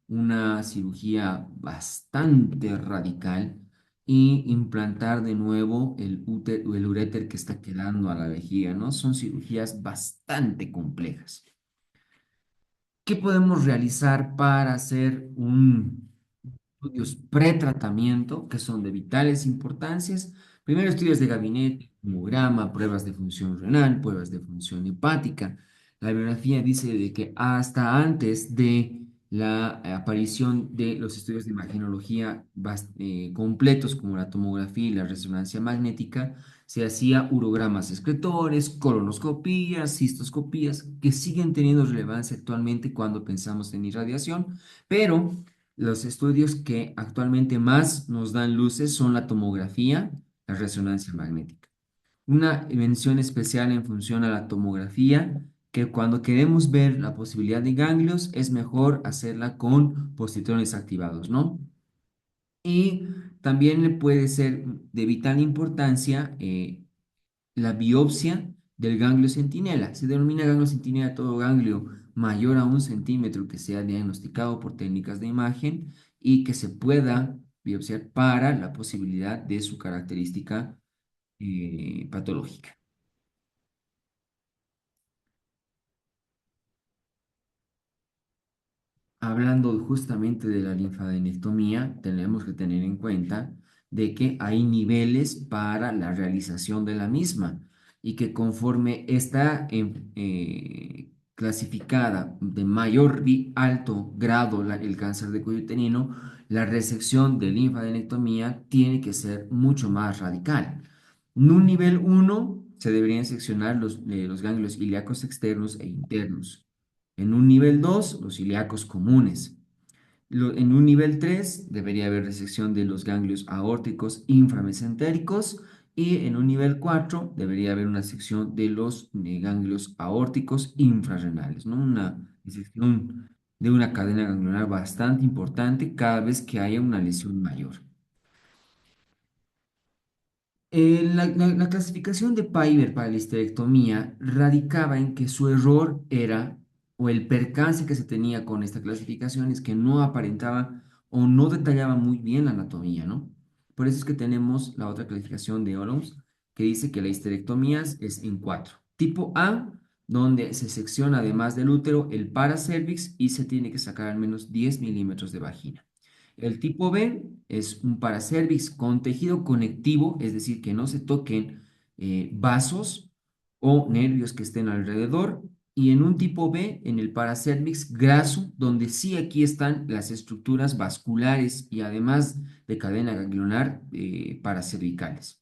una cirugía bastante radical, y implantar de nuevo el uréter que está quedando a la vejiga, ¿no? Son cirugías bastante complejas. ¿Qué podemos realizar para hacer un estudios pretratamiento que son de vitales importancias? Primero, estudios de gabinete, hemograma, pruebas de función renal, pruebas de función hepática. La bibliografía dice de que hasta antes de la aparición de los estudios de imagenología completos como la tomografía y la resonancia magnética, se hacía urogramas excretores, colonoscopías, cistoscopías, que siguen teniendo relevancia actualmente cuando pensamos en irradiación, pero los estudios que actualmente más nos dan luces son la tomografía, la resonancia magnética. Una mención especial en función a la tomografía, que cuando queremos ver la posibilidad de ganglios es mejor hacerla con positrones activados, ¿no? Y también le puede ser de vital importancia la biopsia del ganglio centinela. Se denomina ganglio centinela todo ganglio mayor a 1 centímetro que sea diagnosticado por técnicas de imagen y que se pueda biopsiar para la posibilidad de su característica patológica. Hablando justamente de la linfadenectomía, tenemos que tener en cuenta de que hay niveles para la realización de la misma y que conforme está clasificada de mayor alto grado el cáncer de cuello uterino, la resección de linfadenectomía tiene que ser mucho más radical. En un nivel 1 se deberían seccionar los ganglios ilíacos externos e internos. En un nivel 2 los ilíacos comunes. En un nivel 3 debería haber resección de los ganglios aórticos inframesentéricos y en un nivel 4 debería haber una sección de los ganglios aórticos infrarrenales, ¿no? Una disección de una cadena ganglionar bastante importante cada vez que haya una lesión mayor. La clasificación de Piver para la histerectomía radicaba en que su error era, o el percance que se tenía con esta clasificación es que no aparentaba o no detallaba muy bien la anatomía, ¿no? Por eso es que tenemos la otra clasificación de Oloms que dice que la histerectomía es en 4. Tipo A, donde se secciona además del útero el paracervix y se tiene que sacar al menos 10 milímetros de vagina. El tipo B es un paracervix con tejido conectivo, es decir, que no se toquen vasos o nervios que estén alrededor. Y en un tipo B, en el paracervix graso, donde sí aquí están las estructuras vasculares y además de cadena ganglionar paracervicales.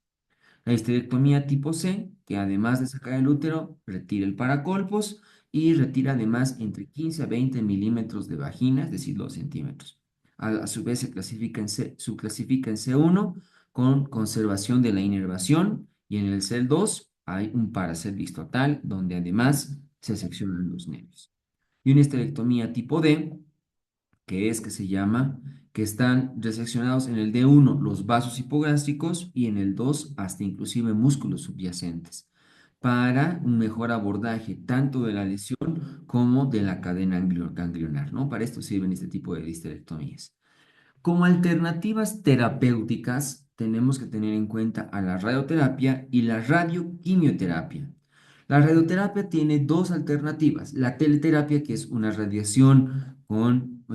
La histerectomía tipo C, que además de sacar el útero, retira el paracolpos y retira además entre 15 a 20 milímetros de vagina, es decir, 2 centímetros. A su vez se clasifica subclasifica en C1 con conservación de la inervación y en el C2 hay un paracervix total donde además se seccionan los nervios. Y una histerectomía tipo D que se llama, que están reseccionados en el D1 los vasos hipogástricos y en el 2 hasta inclusive músculos subyacentes, para un mejor abordaje tanto de la lesión como de la cadena ganglionar, ¿no? Para esto sirven este tipo de histerectomías. Como alternativas terapéuticas, tenemos que tener en cuenta a la radioterapia y la radioquimioterapia. La radioterapia tiene dos alternativas. La teleterapia, que es una radiación con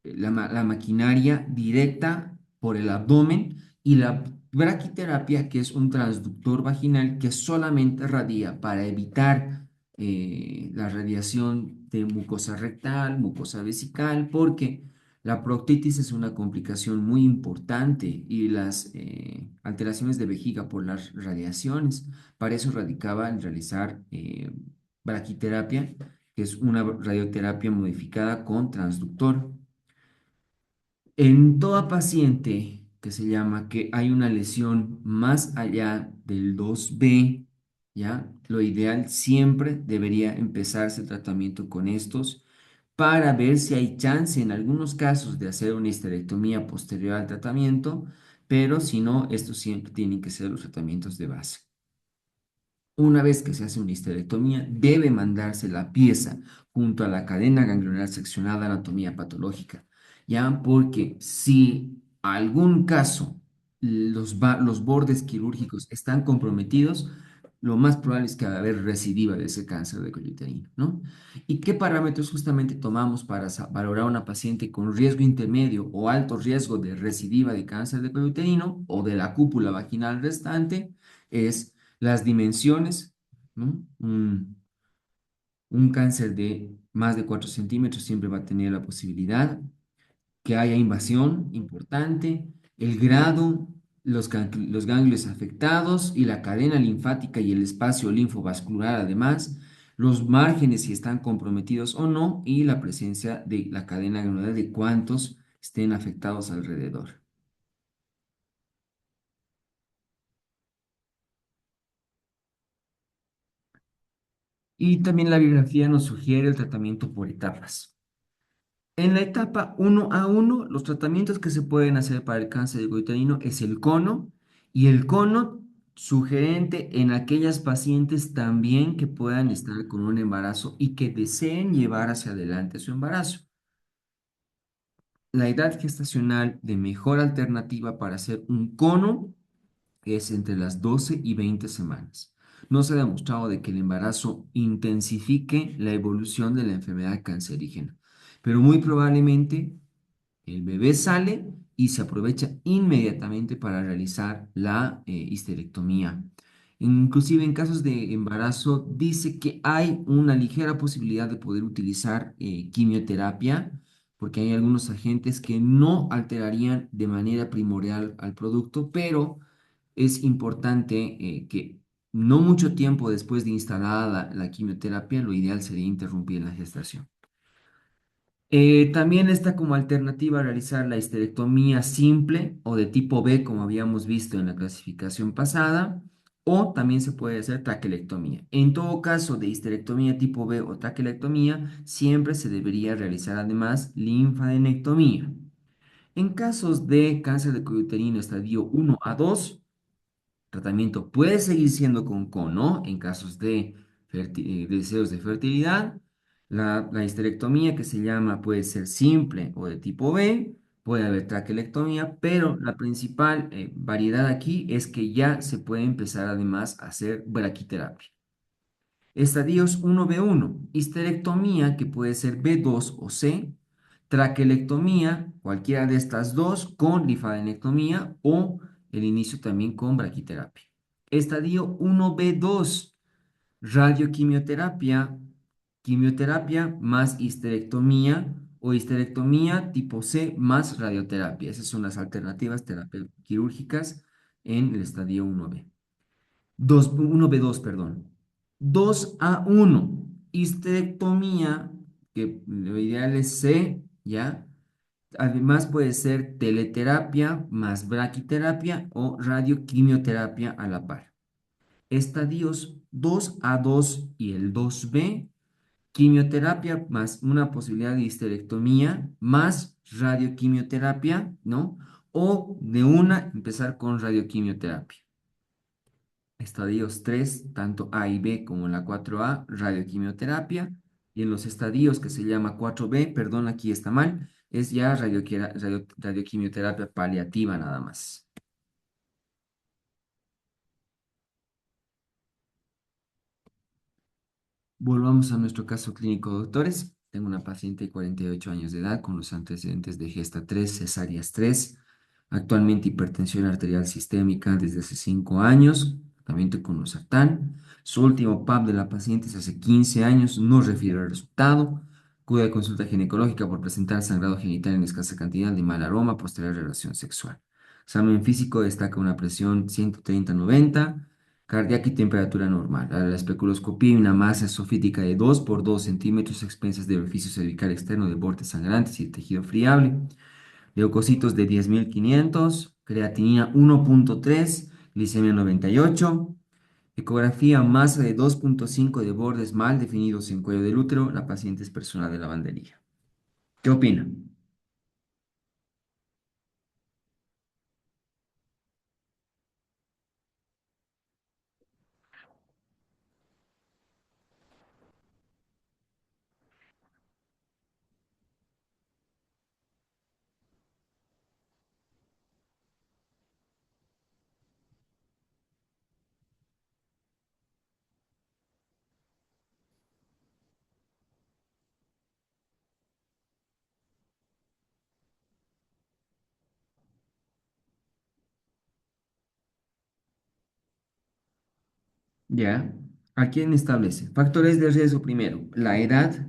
la maquinaria directa por el abdomen, y la braquiterapia, que es un transductor vaginal que solamente radia para evitar la radiación de mucosa rectal, mucosa vesical, porque la proctitis es una complicación muy importante y las alteraciones de vejiga por las radiaciones. Para eso radicaba en realizar braquiterapia, que es una radioterapia modificada con transductor. En toda paciente que se llama que hay una lesión más allá del 2B, ¿ya? Lo ideal siempre debería empezarse el tratamiento con estos para ver si hay chance en algunos casos de hacer una histerectomía posterior al tratamiento, pero si no, estos siempre tienen que ser los tratamientos de base. Una vez que se hace una histerectomía, debe mandarse la pieza junto a la cadena ganglionar seccionada anatomía patológica, ¿ya? Porque si algún caso los bordes quirúrgicos están comprometidos, lo más probable es que va a haber recidiva de ese cáncer de cuello uterino, ¿no? ¿Y qué parámetros justamente tomamos para valorar a una paciente con riesgo intermedio o alto riesgo de recidiva de cáncer de cuello uterino o de la cúpula vaginal restante? Es las dimensiones, ¿no? Un cáncer de más de 4 centímetros siempre va a tener la posibilidad que haya invasión importante, el grado, los ganglios afectados y la cadena linfática y el espacio linfovascular además, los márgenes si están comprometidos o no y la presencia de la cadena granular de cuántos estén afectados alrededor. Y también la bibliografía nos sugiere el tratamiento por etapas. En la etapa 1A1, los tratamientos que se pueden hacer para el cáncer de cuello uterino es el cono y el cono sugerente en aquellas pacientes también que puedan estar con un embarazo y que deseen llevar hacia adelante su embarazo. La edad gestacional de mejor alternativa para hacer un cono es entre las 12 y 20 semanas. No se ha demostrado de que el embarazo intensifique la evolución de la enfermedad cancerígena, pero muy probablemente el bebé sale y se aprovecha inmediatamente para realizar la histerectomía. Inclusive en casos de embarazo dice que hay una ligera posibilidad de poder utilizar quimioterapia porque hay algunos agentes que no alterarían de manera primordial al producto, pero es importante que no mucho tiempo después de instalada la quimioterapia, lo ideal sería interrumpir la gestación. También está como alternativa realizar la histerectomía simple o de tipo B, como habíamos visto en la clasificación pasada, o también se puede hacer traquelectomía. En todo caso, de histerectomía tipo B o traquelectomía, siempre se debería realizar además linfadenectomía. En casos de cáncer de cuello uterino estadio 1 a 2, tratamiento puede seguir siendo con cono en casos de deseos de fertilidad. La histerectomía que se llama puede ser simple o de tipo B, puede haber traquelectomía, pero la principal variedad aquí es que ya se puede empezar además a hacer braquiterapia. Estadios 1B1, histerectomía que puede ser B2 o C, traquelectomía, cualquiera de estas dos, con linfadenectomía o el inicio también con braquiterapia. Estadio 1B2, radioquimioterapia, quimioterapia más histerectomía o histerectomía tipo C más radioterapia. Esas son las alternativas quirúrgicas en el estadio 1B. 1B2, perdón. 2A1, histerectomía, que lo ideal es C, ¿ya? Además puede ser teleterapia más braquiterapia o radioquimioterapia a la par. Estadios 2A2 y el 2B, quimioterapia más una posibilidad de histerectomía más radioquimioterapia, ¿no? O de una empezar con radioquimioterapia. Estadios 3 tanto A y B como en la 4A, radioquimioterapia. Y en los estadios que se llama 4B, perdón, aquí está mal, es ya radioquimioterapia paliativa nada más. Volvamos a nuestro caso clínico, doctores. Tengo una paciente de 48 años de edad con los antecedentes de gesta 3, cesáreas 3. Actualmente hipertensión arterial sistémica desde hace 5 años, tratamiento con losartán. Su último PAP de la paciente es hace 15 años, no refiere al resultado. Cuida de consulta ginecológica por presentar sangrado genital en escasa cantidad de mal aroma posterior a relación sexual. Examen físico destaca una presión 130/90, cardíaca y temperatura normal. A la especuloscopía y una masa esofítica de 2 por 2 centímetros a expensas del orificio cervical externo de bordes sangrantes y tejido friable. Leucocitos de 10.500, creatinina 1.3, glicemia 98. Ecografía masa de 2.5 de bordes mal definidos en cuello del útero. La paciente es persona de lavandería. ¿Qué opina? Ya. ¿A quién establece? Factores de riesgo primero. La edad,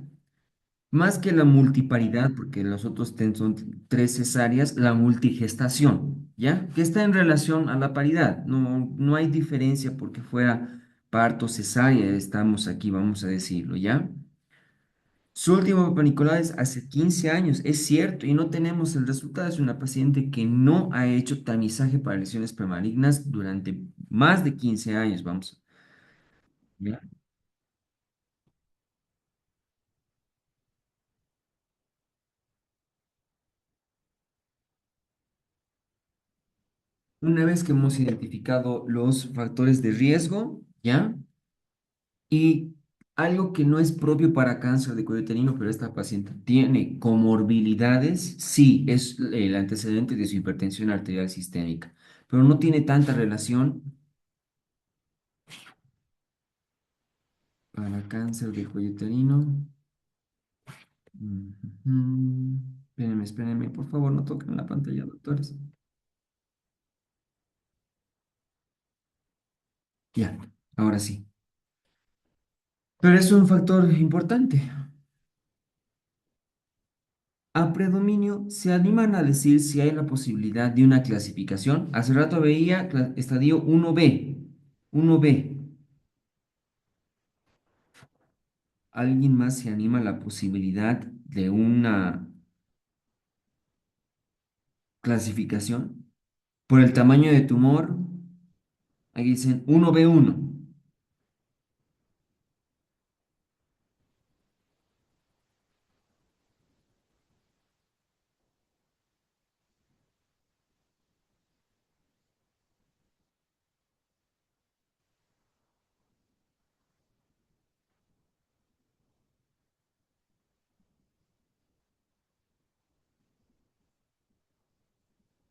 más que la multiparidad, porque los otros son 3 cesáreas, la multigestación, ¿ya? Que está en relación a la paridad. No, no hay diferencia porque fuera parto, cesárea, estamos aquí, vamos a decirlo, ¿ya? Su último Papá Nicolau hace 15 años, es cierto, y no tenemos el resultado. Es una paciente que no ha hecho tamizaje para lesiones premalignas durante más de 15 años, vamos. ¿Ya? Una vez que hemos identificado los factores de riesgo, ¿ya? Y algo que no es propio para cáncer de cuello uterino, pero esta paciente tiene comorbilidades, sí, es el antecedente de su hipertensión arterial sistémica, pero no tiene tanta relación para cáncer de cuello uterino. Ujú. Espérenme, espérenme, por favor, no toquen la pantalla, doctores. Ya, ahora sí. Pero es un factor importante. A predominio, se animan a decir si hay la posibilidad de una clasificación. Hace rato veía estadio 1B. 1B. ¿Alguien más se anima a la posibilidad de una clasificación? Por el tamaño de tumor, aquí dicen 1B1.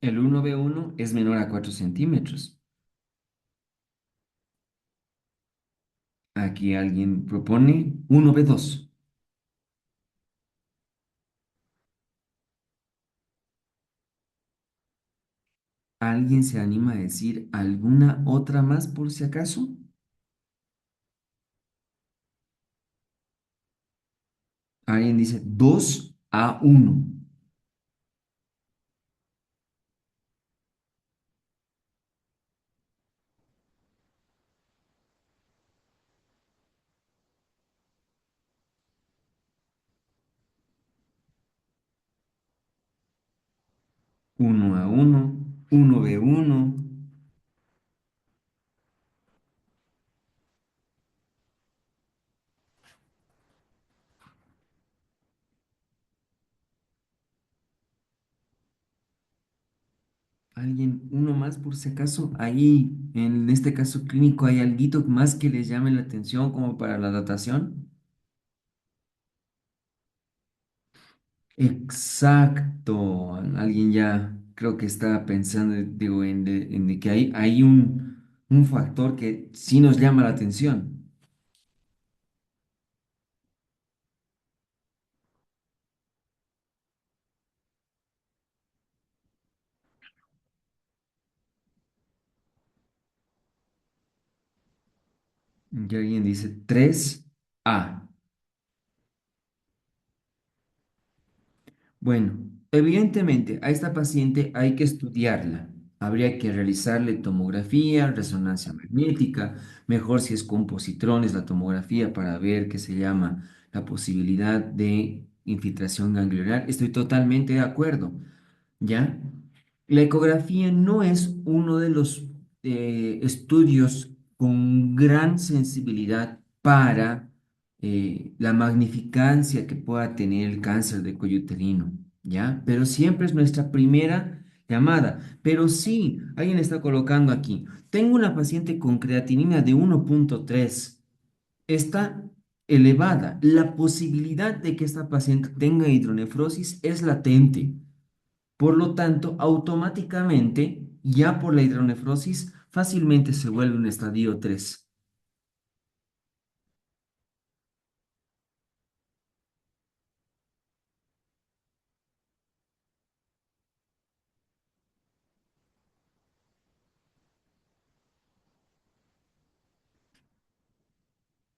El 1B1 es menor a 4 centímetros. Aquí alguien propone 1B2. ¿Alguien se anima a decir alguna otra más por si acaso? Alguien dice 2A1. 1A1, 1B1. ¿Alguien, uno más por si acaso? Ahí, en este caso clínico, ¿hay alguito más que les llame la atención como para la datación? Exacto. Alguien ya creo que está pensando, digo, en de que hay un factor que sí nos llama la atención. Y alguien dice 3A. Bueno, evidentemente a esta paciente hay que estudiarla. Habría que realizarle tomografía, resonancia magnética, mejor si es con positrones la tomografía para ver qué se llama la posibilidad de infiltración ganglionar. Estoy totalmente de acuerdo. ¿Ya? La ecografía no es uno de los estudios con gran sensibilidad para la magnificancia que pueda tener el cáncer de cuello uterino, ¿ya? Pero siempre es nuestra primera llamada. Pero sí, alguien está colocando aquí, tengo una paciente con creatinina de 1,3, está elevada. La posibilidad de que esta paciente tenga hidronefrosis es latente. Por lo tanto, automáticamente, ya por la hidronefrosis, fácilmente se vuelve un estadio 3.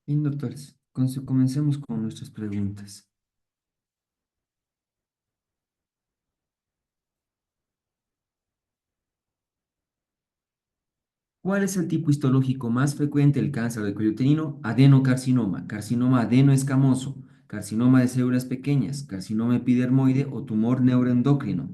Bien, doctores, comencemos con nuestras preguntas. ¿Cuál es el tipo histológico más frecuente del cáncer de cuello uterino? Adenocarcinoma, carcinoma adenoescamoso, carcinoma de células pequeñas, carcinoma epidermoide o tumor neuroendocrino.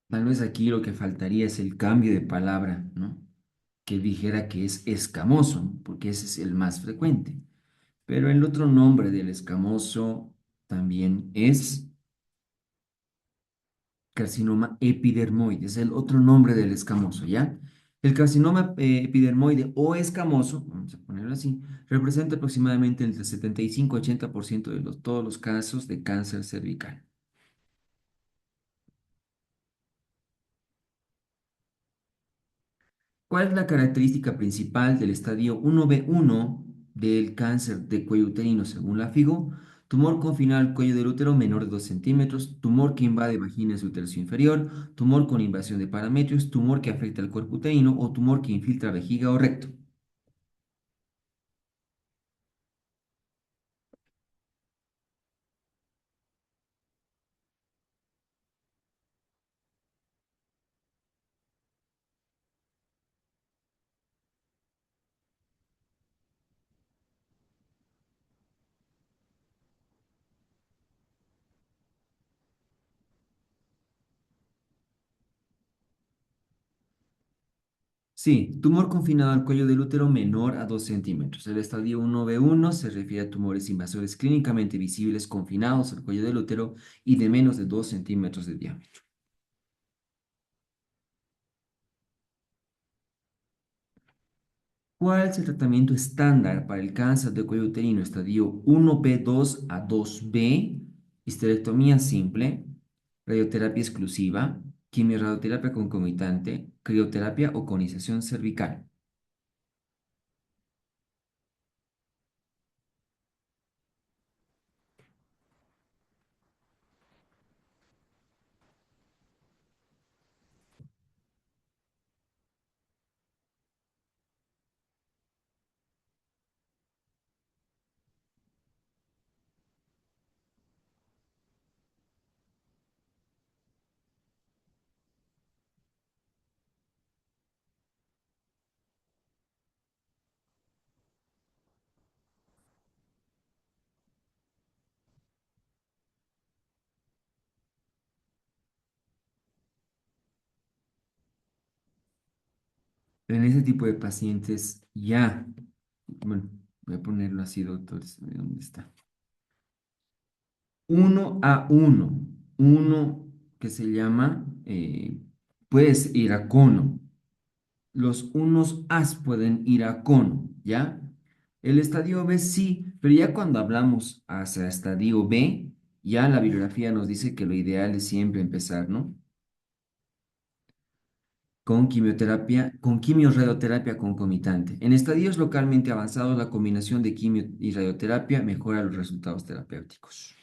Tal vez aquí lo que faltaría es el cambio de palabra, ¿no? Que dijera que es escamoso, porque ese es el más frecuente. Pero el otro nombre del escamoso también es carcinoma epidermoide, es el otro nombre del escamoso, ¿ya? El carcinoma epidermoide o escamoso, vamos a ponerlo así, representa aproximadamente entre 75 y 80% de todos los casos de cáncer cervical. ¿Cuál es la característica principal del estadio 1B1 del cáncer de cuello uterino según la FIGO? Tumor confinado al cuello del útero menor de 2 centímetros, tumor que invade vaginas y útero inferior, tumor con invasión de parametrios, tumor que afecta al cuerpo uterino o tumor que infiltra vejiga o recto. Sí, tumor confinado al cuello del útero menor a 2 centímetros. El estadio 1B1 se refiere a tumores invasores clínicamente visibles confinados al cuello del útero y de menos de 2 centímetros de diámetro. ¿Cuál es el tratamiento estándar para el cáncer de cuello uterino estadio 1B2 a 2B? Histerectomía simple, radioterapia exclusiva, quimiorradioterapia concomitante, crioterapia o conización cervical. En ese tipo de pacientes ya, bueno, voy a ponerlo así, doctores, a ver dónde está. 1A1, uno que se llama, puedes ir a cono. Los unos As pueden ir a cono, ¿ya? El estadio B sí, pero ya cuando hablamos hacia estadio B, ya la bibliografía nos dice que lo ideal es siempre empezar, ¿no? Con quimioterapia, con quimiorradioterapia concomitante. En estadios localmente avanzados, la combinación de quimio y radioterapia mejora los resultados terapéuticos.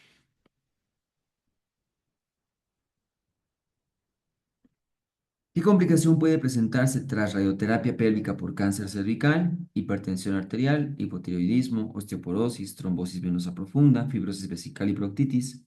¿Qué complicación puede presentarse tras radioterapia pélvica por cáncer cervical, hipertensión arterial, hipotiroidismo, osteoporosis, trombosis venosa profunda, fibrosis vesical y proctitis?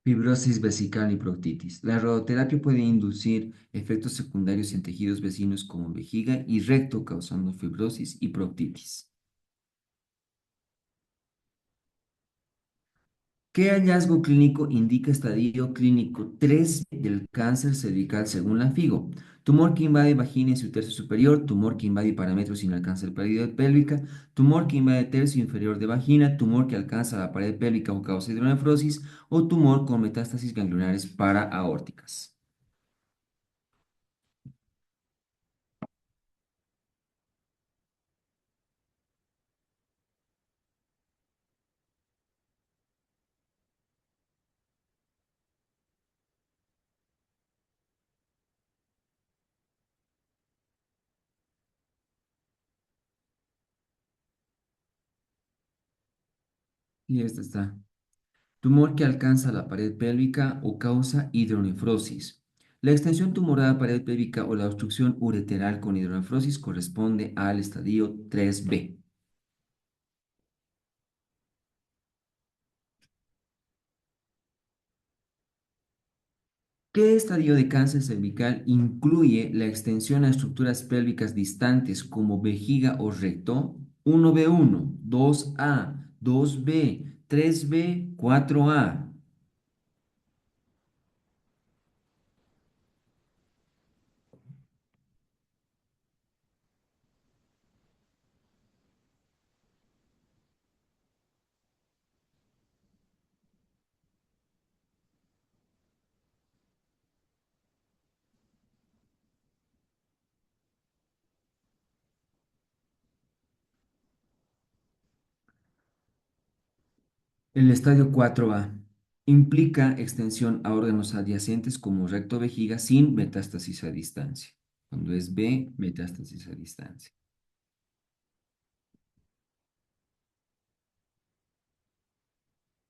Fibrosis vesical y proctitis. La radioterapia puede inducir efectos secundarios en tejidos vecinos como vejiga y recto, causando fibrosis y proctitis. ¿Qué hallazgo clínico indica estadio clínico 3 del cáncer cervical según la FIGO? Tumor que invade vagina y su tercio superior, tumor que invade parámetros sin alcance de pared pélvica, tumor que invade tercio inferior de vagina, tumor que alcanza la pared pélvica o causa hidronefrosis o tumor con metástasis ganglionares paraaórticas. Y esta está. Tumor que alcanza la pared pélvica o causa hidronefrosis. La extensión tumoral a la pared pélvica o la obstrucción ureteral con hidronefrosis corresponde al estadio 3B. ¿Qué estadio de cáncer cervical incluye la extensión a estructuras pélvicas distantes como vejiga o recto? 1B1, 2A, 2B, 3B, 4A. El estadio 4A implica extensión a órganos adyacentes como recto vejiga sin metástasis a distancia. Cuando es B, metástasis a distancia.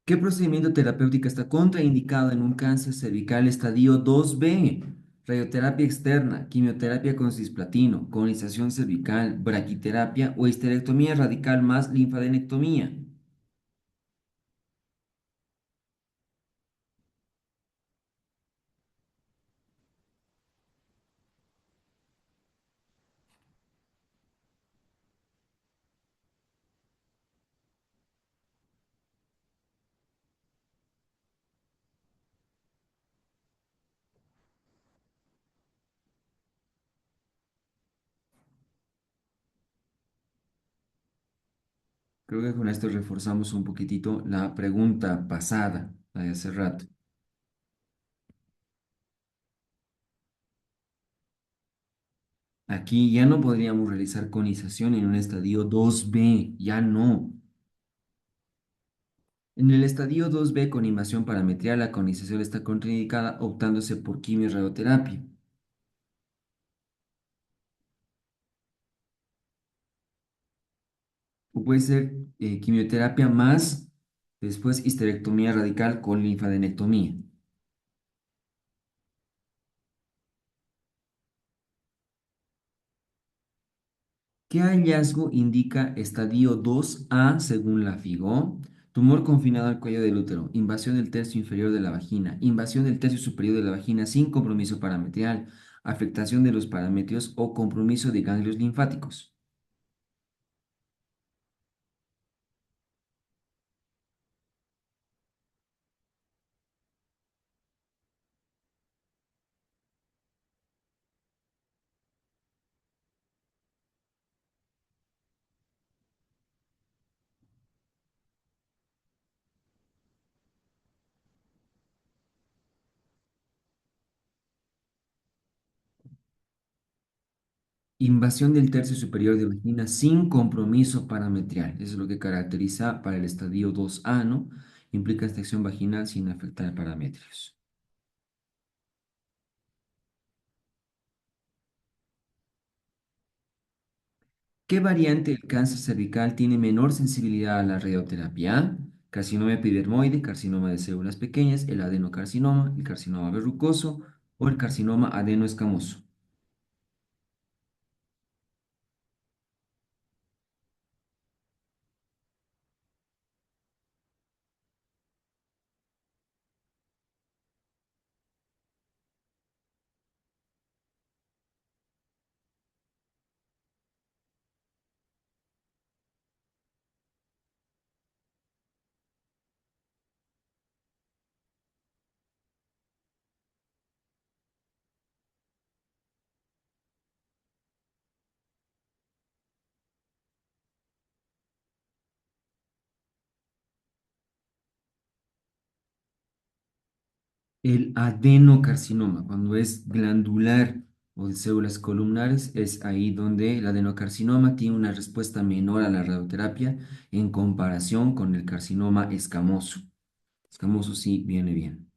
¿Qué procedimiento terapéutico está contraindicado en un cáncer cervical estadio 2B? Radioterapia externa, quimioterapia con cisplatino, colonización cervical, braquiterapia o histerectomía radical más linfadenectomía. Creo que con esto reforzamos un poquitito la pregunta pasada, la de hace rato. Aquí ya no podríamos realizar conización en un estadio 2B, ya no. En el estadio 2B con invasión parametrial, la conización está contraindicada optándose por quimio-radioterapia. O puede ser quimioterapia más después histerectomía radical con linfadenectomía. ¿Qué hallazgo indica estadio 2A según la FIGO? Tumor confinado al cuello del útero, invasión del tercio inferior de la vagina, invasión del tercio superior de la vagina sin compromiso parametrial, afectación de los parametrios o compromiso de ganglios linfáticos. Invasión del tercio superior de vagina sin compromiso parametrial. Eso es lo que caracteriza para el estadio 2A, ¿no? Implica extracción vaginal sin afectar parametrios. ¿Qué variante del cáncer cervical tiene menor sensibilidad a la radioterapia? A, carcinoma epidermoide, carcinoma de células pequeñas, el adenocarcinoma, el carcinoma verrucoso o el carcinoma adenoescamoso. El adenocarcinoma, cuando es glandular o de células columnares, es ahí donde el adenocarcinoma tiene una respuesta menor a la radioterapia en comparación con el carcinoma escamoso. Escamoso sí viene bien.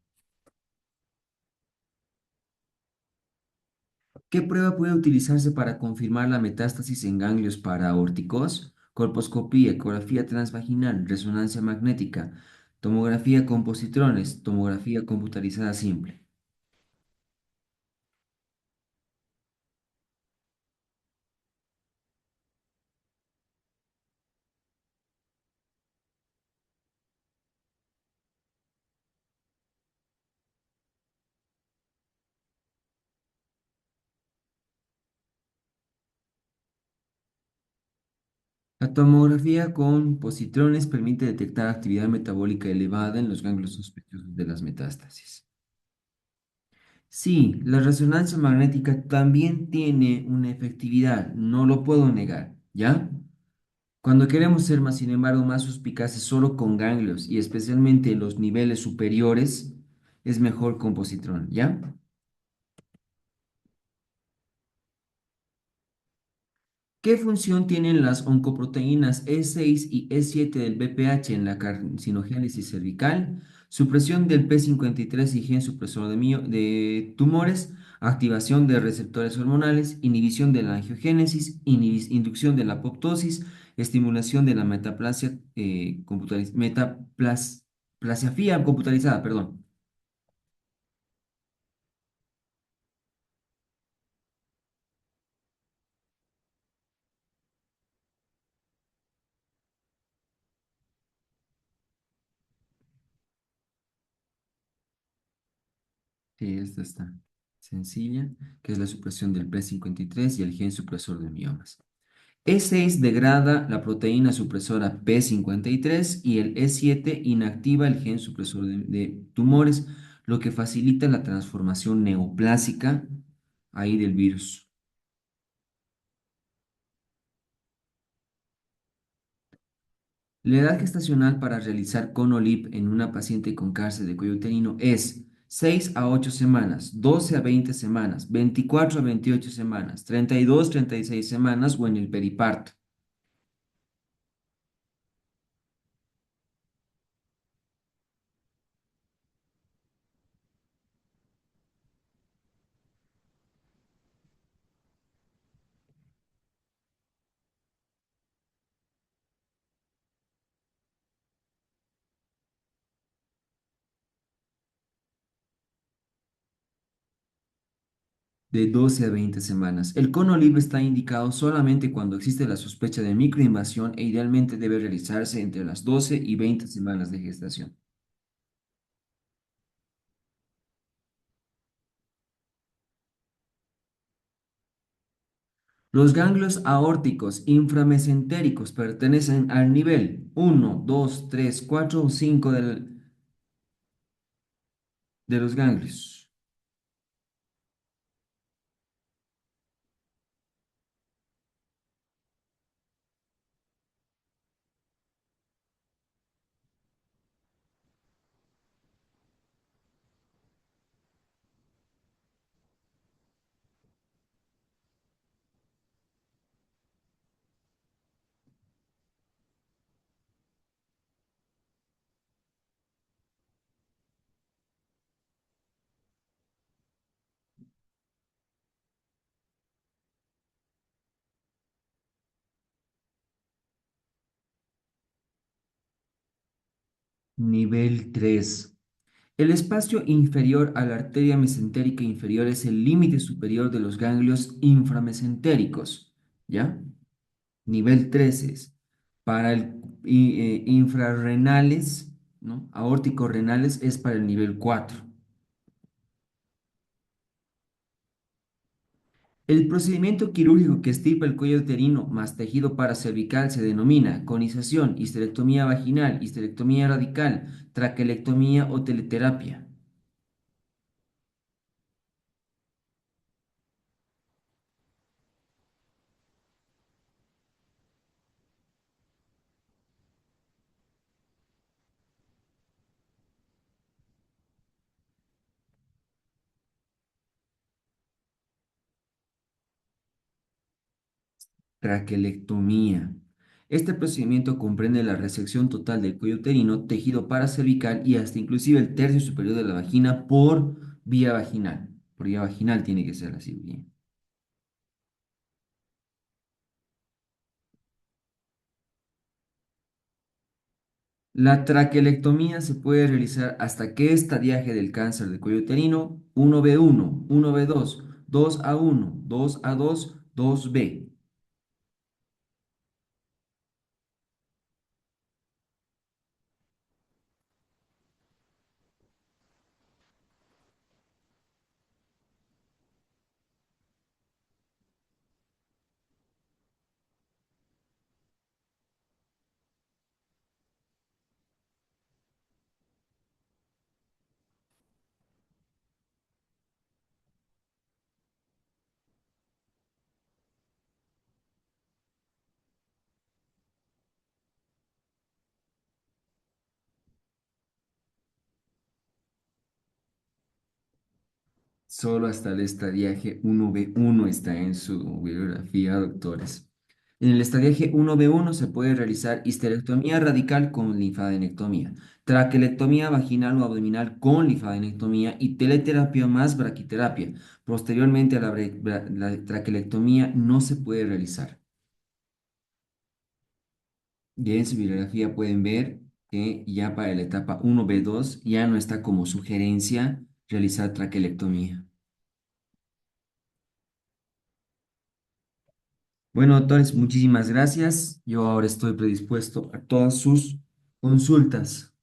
¿Qué prueba puede utilizarse para confirmar la metástasis en ganglios paraórticos? Colposcopía, ecografía transvaginal, resonancia magnética, tomografía con positrones, tomografía computarizada simple. La tomografía con positrones permite detectar actividad metabólica elevada en los ganglios sospechosos de las metástasis. Sí, la resonancia magnética también tiene una efectividad, no lo puedo negar, ¿ya? Cuando queremos ser más, sin embargo, más suspicaces solo con ganglios y especialmente en los niveles superiores, es mejor con positrón, ¿ya? ¿Qué función tienen las oncoproteínas E6 y E7 del BPH en la carcinogénesis cervical? Supresión del P53 y gen supresor de tumores, activación de receptores hormonales, inhibición de la angiogénesis, inducción de la apoptosis, estimulación de la metaplasiafía computarizada, perdón. Sí, esta está sencilla, que es la supresión del P53 y el gen supresor de miomas. E6 degrada la proteína supresora P53 y el E7 inactiva el gen supresor de tumores, lo que facilita la transformación neoplásica ahí del virus. La edad gestacional para realizar CONOLIP en una paciente con cáncer de cuello uterino es 6 a 8 semanas, 12 a 20 semanas, 24 a 28 semanas, 32 a 36 semanas o en el periparto. De 12 a 20 semanas. El CONOLIP está indicado solamente cuando existe la sospecha de microinvasión e idealmente debe realizarse entre las 12 y 20 semanas de gestación. Los ganglios aórticos inframesentéricos pertenecen al nivel 1, 2, 3, 4 o 5 de los ganglios. Nivel 3. El espacio inferior a la arteria mesentérica inferior es el límite superior de los ganglios inframesentéricos, ¿ya? Nivel 3 es para el infrarrenales, ¿no? Aórticos renales es para el nivel 4. El procedimiento quirúrgico que extirpa el cuello uterino más tejido paracervical se denomina conización, histerectomía vaginal, histerectomía radical, traquelectomía o teleterapia. Traquelectomía. Este procedimiento comprende la resección total del cuello uterino, tejido paracervical y hasta inclusive el tercio superior de la vagina por vía vaginal. Por vía vaginal tiene que ser la cirugía. La traquelectomía se puede realizar hasta qué estadiaje del cáncer del cuello uterino: 1B1, 1B2, 2A1, 2A2, 2B. Solo hasta el estadiaje 1B1 está en su bibliografía, doctores. En el estadiaje 1B1 se puede realizar histerectomía radical con linfadenectomía, traquelectomía vaginal o abdominal con linfadenectomía y teleterapia más braquiterapia. Posteriormente a la traquelectomía no se puede realizar. Y en su bibliografía pueden ver que ya para la etapa 1B2 ya no está como sugerencia realizar traquelectomía. Bueno, doctores, muchísimas gracias. Yo ahora estoy predispuesto a todas sus consultas.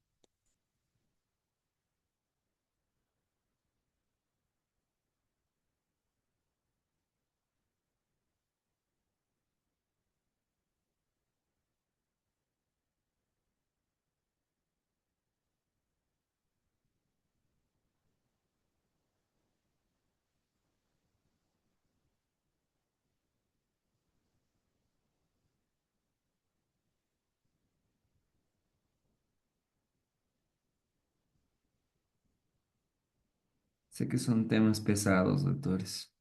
Sé que son temas pesados, doctores.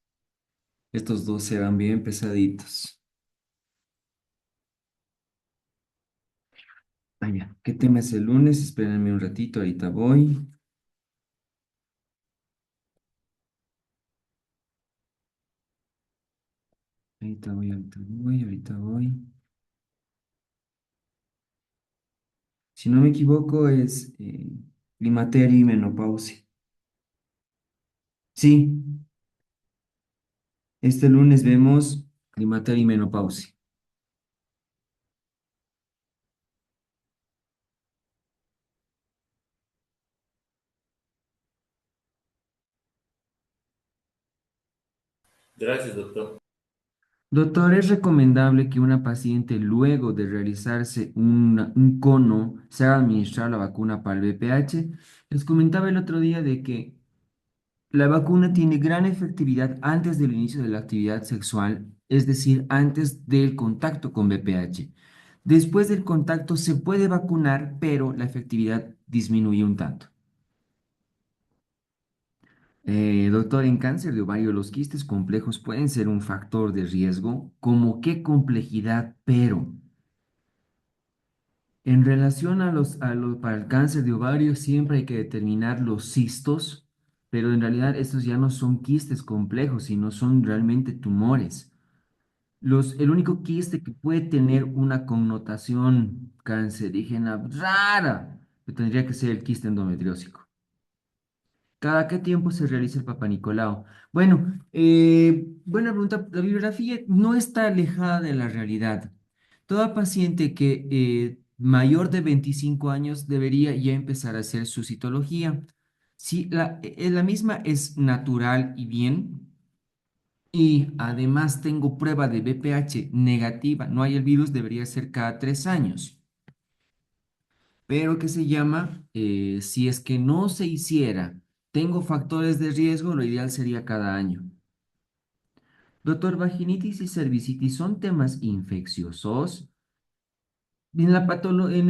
Estos dos serán bien pesaditos. Ah, ya. ¿Qué tema es el lunes? Espérenme un ratito, ahorita voy. Ahorita voy, ahorita voy, ahorita voy. Si no me equivoco, es climaterio y menopausia. Sí, este lunes vemos climaterio y menopausia. Gracias, doctor. Doctor, ¿es recomendable que una paciente luego de realizarse un cono se haga administrar la vacuna para el VPH? Les comentaba el otro día de que la vacuna tiene gran efectividad antes del inicio de la actividad sexual, es decir, antes del contacto con VPH. Después del contacto se puede vacunar, pero la efectividad disminuye un tanto. Doctor, en cáncer de ovario, los quistes complejos pueden ser un factor de riesgo. ¿Cómo qué complejidad? Pero en relación para el cáncer de ovario, siempre hay que determinar los cistos, pero en realidad estos ya no son quistes complejos, sino son realmente tumores. El único quiste que puede tener una connotación cancerígena rara que tendría que ser el quiste endometriósico. ¿Cada qué tiempo se realiza el Papa Nicolau? Bueno, buena pregunta. La bibliografía no está alejada de la realidad. Toda paciente que mayor de 25 años debería ya empezar a hacer su citología. Si la misma es natural y bien, y además tengo prueba de BPH negativa, no hay el virus, debería ser cada 3 años. Pero que se llama, si es que no se hiciera, tengo factores de riesgo, lo ideal sería cada año. Doctor, vaginitis y cervicitis son temas infecciosos. En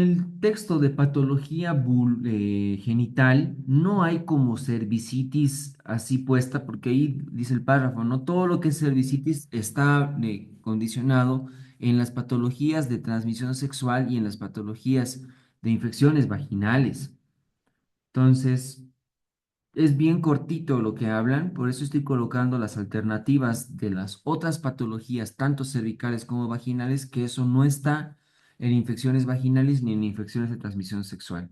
el texto de patología genital no hay como cervicitis así puesta, porque ahí dice el párrafo, no todo lo que es cervicitis está condicionado en las patologías de transmisión sexual y en las patologías de infecciones vaginales. Entonces, es bien cortito lo que hablan, por eso estoy colocando las alternativas de las otras patologías, tanto cervicales como vaginales, que eso no está en infecciones vaginales ni en infecciones de transmisión sexual.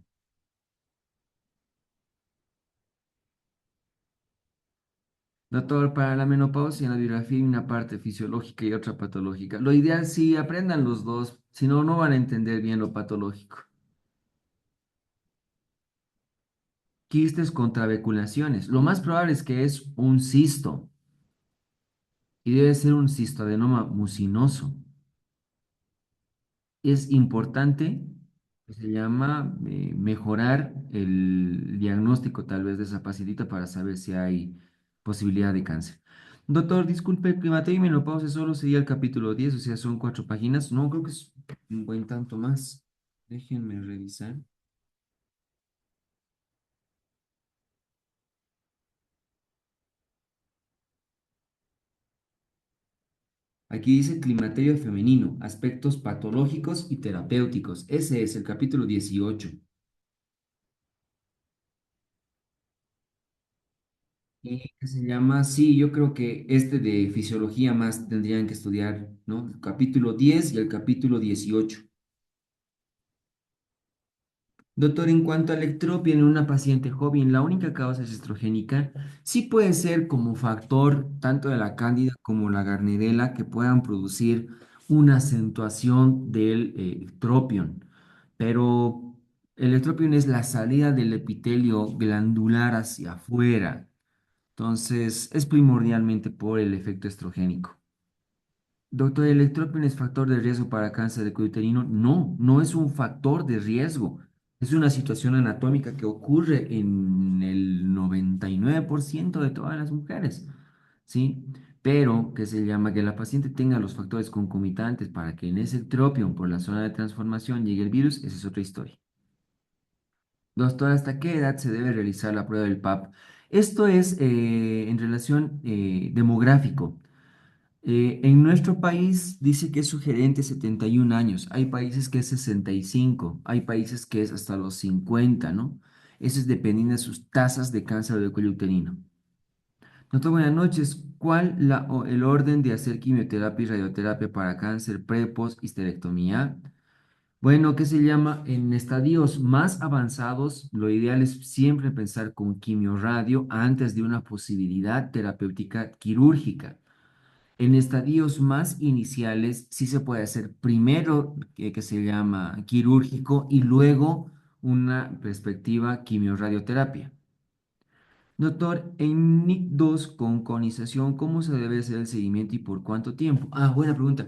Doctor, para la menopausia en la biografía hay una parte fisiológica y otra patológica. Lo ideal sí aprendan los dos, si no, no van a entender bien lo patológico. Quistes con trabeculaciones. Lo más probable es que es un cisto y debe ser un cistoadenoma mucinoso. Es importante, que se llama mejorar el diagnóstico tal vez de esa pacientita para saber si hay posibilidad de cáncer. Doctor, disculpe, el climaterio y menopausia solo sería el capítulo 10, o sea, son 4 páginas. No, creo que es un buen tanto más. Déjenme revisar. Aquí dice climaterio femenino, aspectos patológicos y terapéuticos. Ese es el capítulo 18. Y que se llama, sí, yo creo que este de fisiología más tendrían que estudiar, ¿no? El capítulo 10 y el capítulo 18. Doctor, en cuanto a ectropia en una paciente joven, la única causa es estrogénica. Sí puede ser como factor tanto de la cándida como la Gardnerella que puedan producir una acentuación del ectropion. Pero el ectropion es la salida del epitelio glandular hacia afuera. Entonces, es primordialmente por el efecto estrogénico. Doctor, ¿el ectropio es factor de riesgo para cáncer de cuello uterino? No, no es un factor de riesgo. Es una situación anatómica que ocurre en el 99% de todas las mujeres, ¿sí? Pero que se llama que la paciente tenga los factores concomitantes para que en ese ectropio por la zona de transformación llegue el virus, esa es otra historia. Doctor, ¿hasta qué edad se debe realizar la prueba del PAP? Esto es en relación demográfico. En nuestro país dice que es sugerente 71 años. Hay países que es 65, hay países que es hasta los 50, ¿no? Eso es dependiendo de sus tasas de cáncer de cuello uterino. Doctor, buenas noches. ¿Cuál el orden de hacer quimioterapia y radioterapia para cáncer pre, post, histerectomía? Bueno, ¿qué se llama? En estadios más avanzados, lo ideal es siempre pensar con quimiorradio antes de una posibilidad terapéutica quirúrgica. En estadios más iniciales sí se puede hacer primero que se llama quirúrgico y luego una perspectiva quimiorradioterapia. Doctor, en NIC2 con conización, ¿cómo se debe hacer el seguimiento y por cuánto tiempo? Ah, buena pregunta.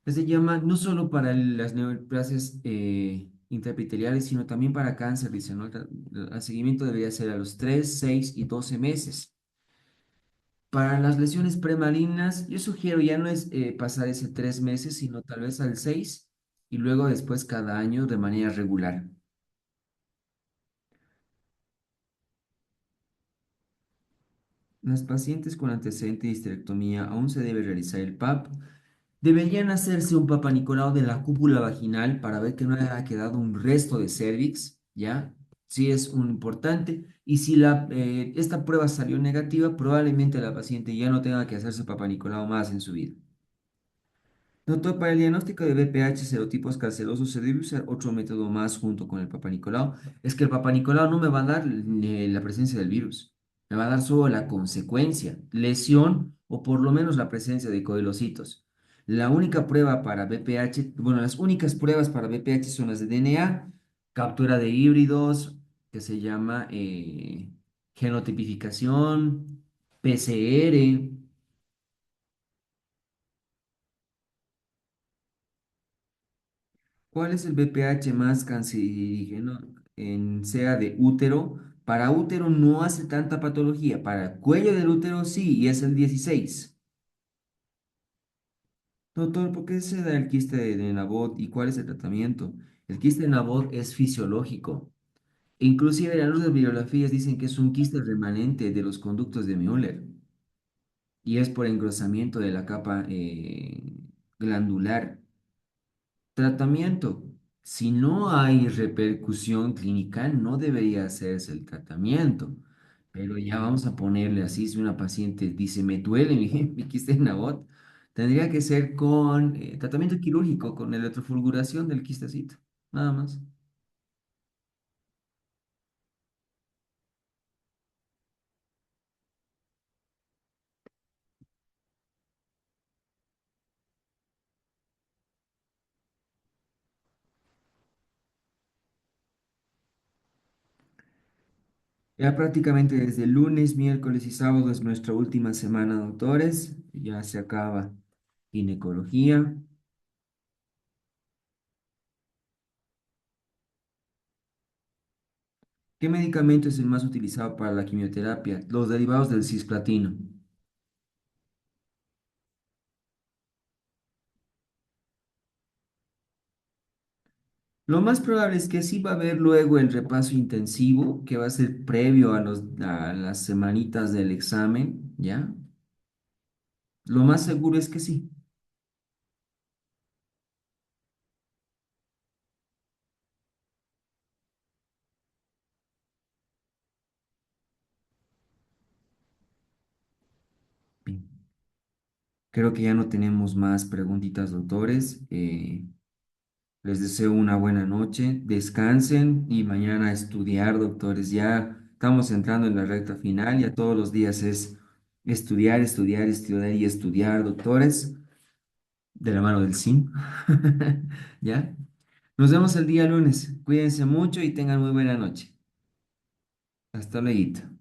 Se llama no solo para las neoplasias intraepiteliales, sino también para cáncer, dice, ¿no? El seguimiento debería ser a los 3, 6 y 12 meses. Para las lesiones premalignas, yo sugiero ya no es pasar ese 3 meses, sino tal vez al 6 y luego después cada año de manera regular. Las pacientes con antecedente de histerectomía aún se debe realizar el PAP. Deberían hacerse un Papa Nicolau de la cúpula vaginal para ver que no haya quedado un resto de cervix, ¿ya? Sí es un importante. Y si esta prueba salió negativa, probablemente la paciente ya no tenga que hacerse Papa Nicolau más en su vida. Doctor, para el diagnóstico de VPH serotipos cancerosos se debe usar otro método más junto con el Papa Nicolau. Es que el Papa Nicolau no me va a dar la presencia del virus, me va a dar solo la consecuencia, lesión o por lo menos la presencia de coilocitos. La única prueba para VPH, bueno, las únicas pruebas para VPH son las de DNA, captura de híbridos, que se llama genotipificación, PCR. ¿Cuál es el BPH más cancerígeno en sea de útero? Para útero no hace tanta patología, para cuello del útero sí, y es el 16. Doctor, ¿por qué se da el quiste de Nabot y cuál es el tratamiento? El quiste de Nabot es fisiológico. Inclusive las luz de biografías dicen que es un quiste remanente de los conductos de Müller y es por engrosamiento de la capa glandular. Tratamiento. Si no hay repercusión clínica, no debería hacerse el tratamiento. Pero ya vamos a ponerle así, si una paciente dice, me duele mi quiste en la bot, tendría que ser con tratamiento quirúrgico, con electrofulguración del quistecito, nada más. Ya prácticamente desde lunes, miércoles y sábado es nuestra última semana, doctores. Ya se acaba ginecología. ¿Qué medicamento es el más utilizado para la quimioterapia? Los derivados del cisplatino. Lo más probable es que sí va a haber luego el repaso intensivo, que va a ser previo a las semanitas del examen, ¿ya? Lo más seguro es que sí. Bien. Creo que ya no tenemos más preguntitas, doctores. Les deseo una buena noche. Descansen y mañana a estudiar, doctores. Ya estamos entrando en la recta final. Ya todos los días es estudiar, estudiar, estudiar y estudiar, doctores. De la mano del SIM. ¿Ya? Nos vemos el día lunes. Cuídense mucho y tengan muy buena noche. Hasta luego.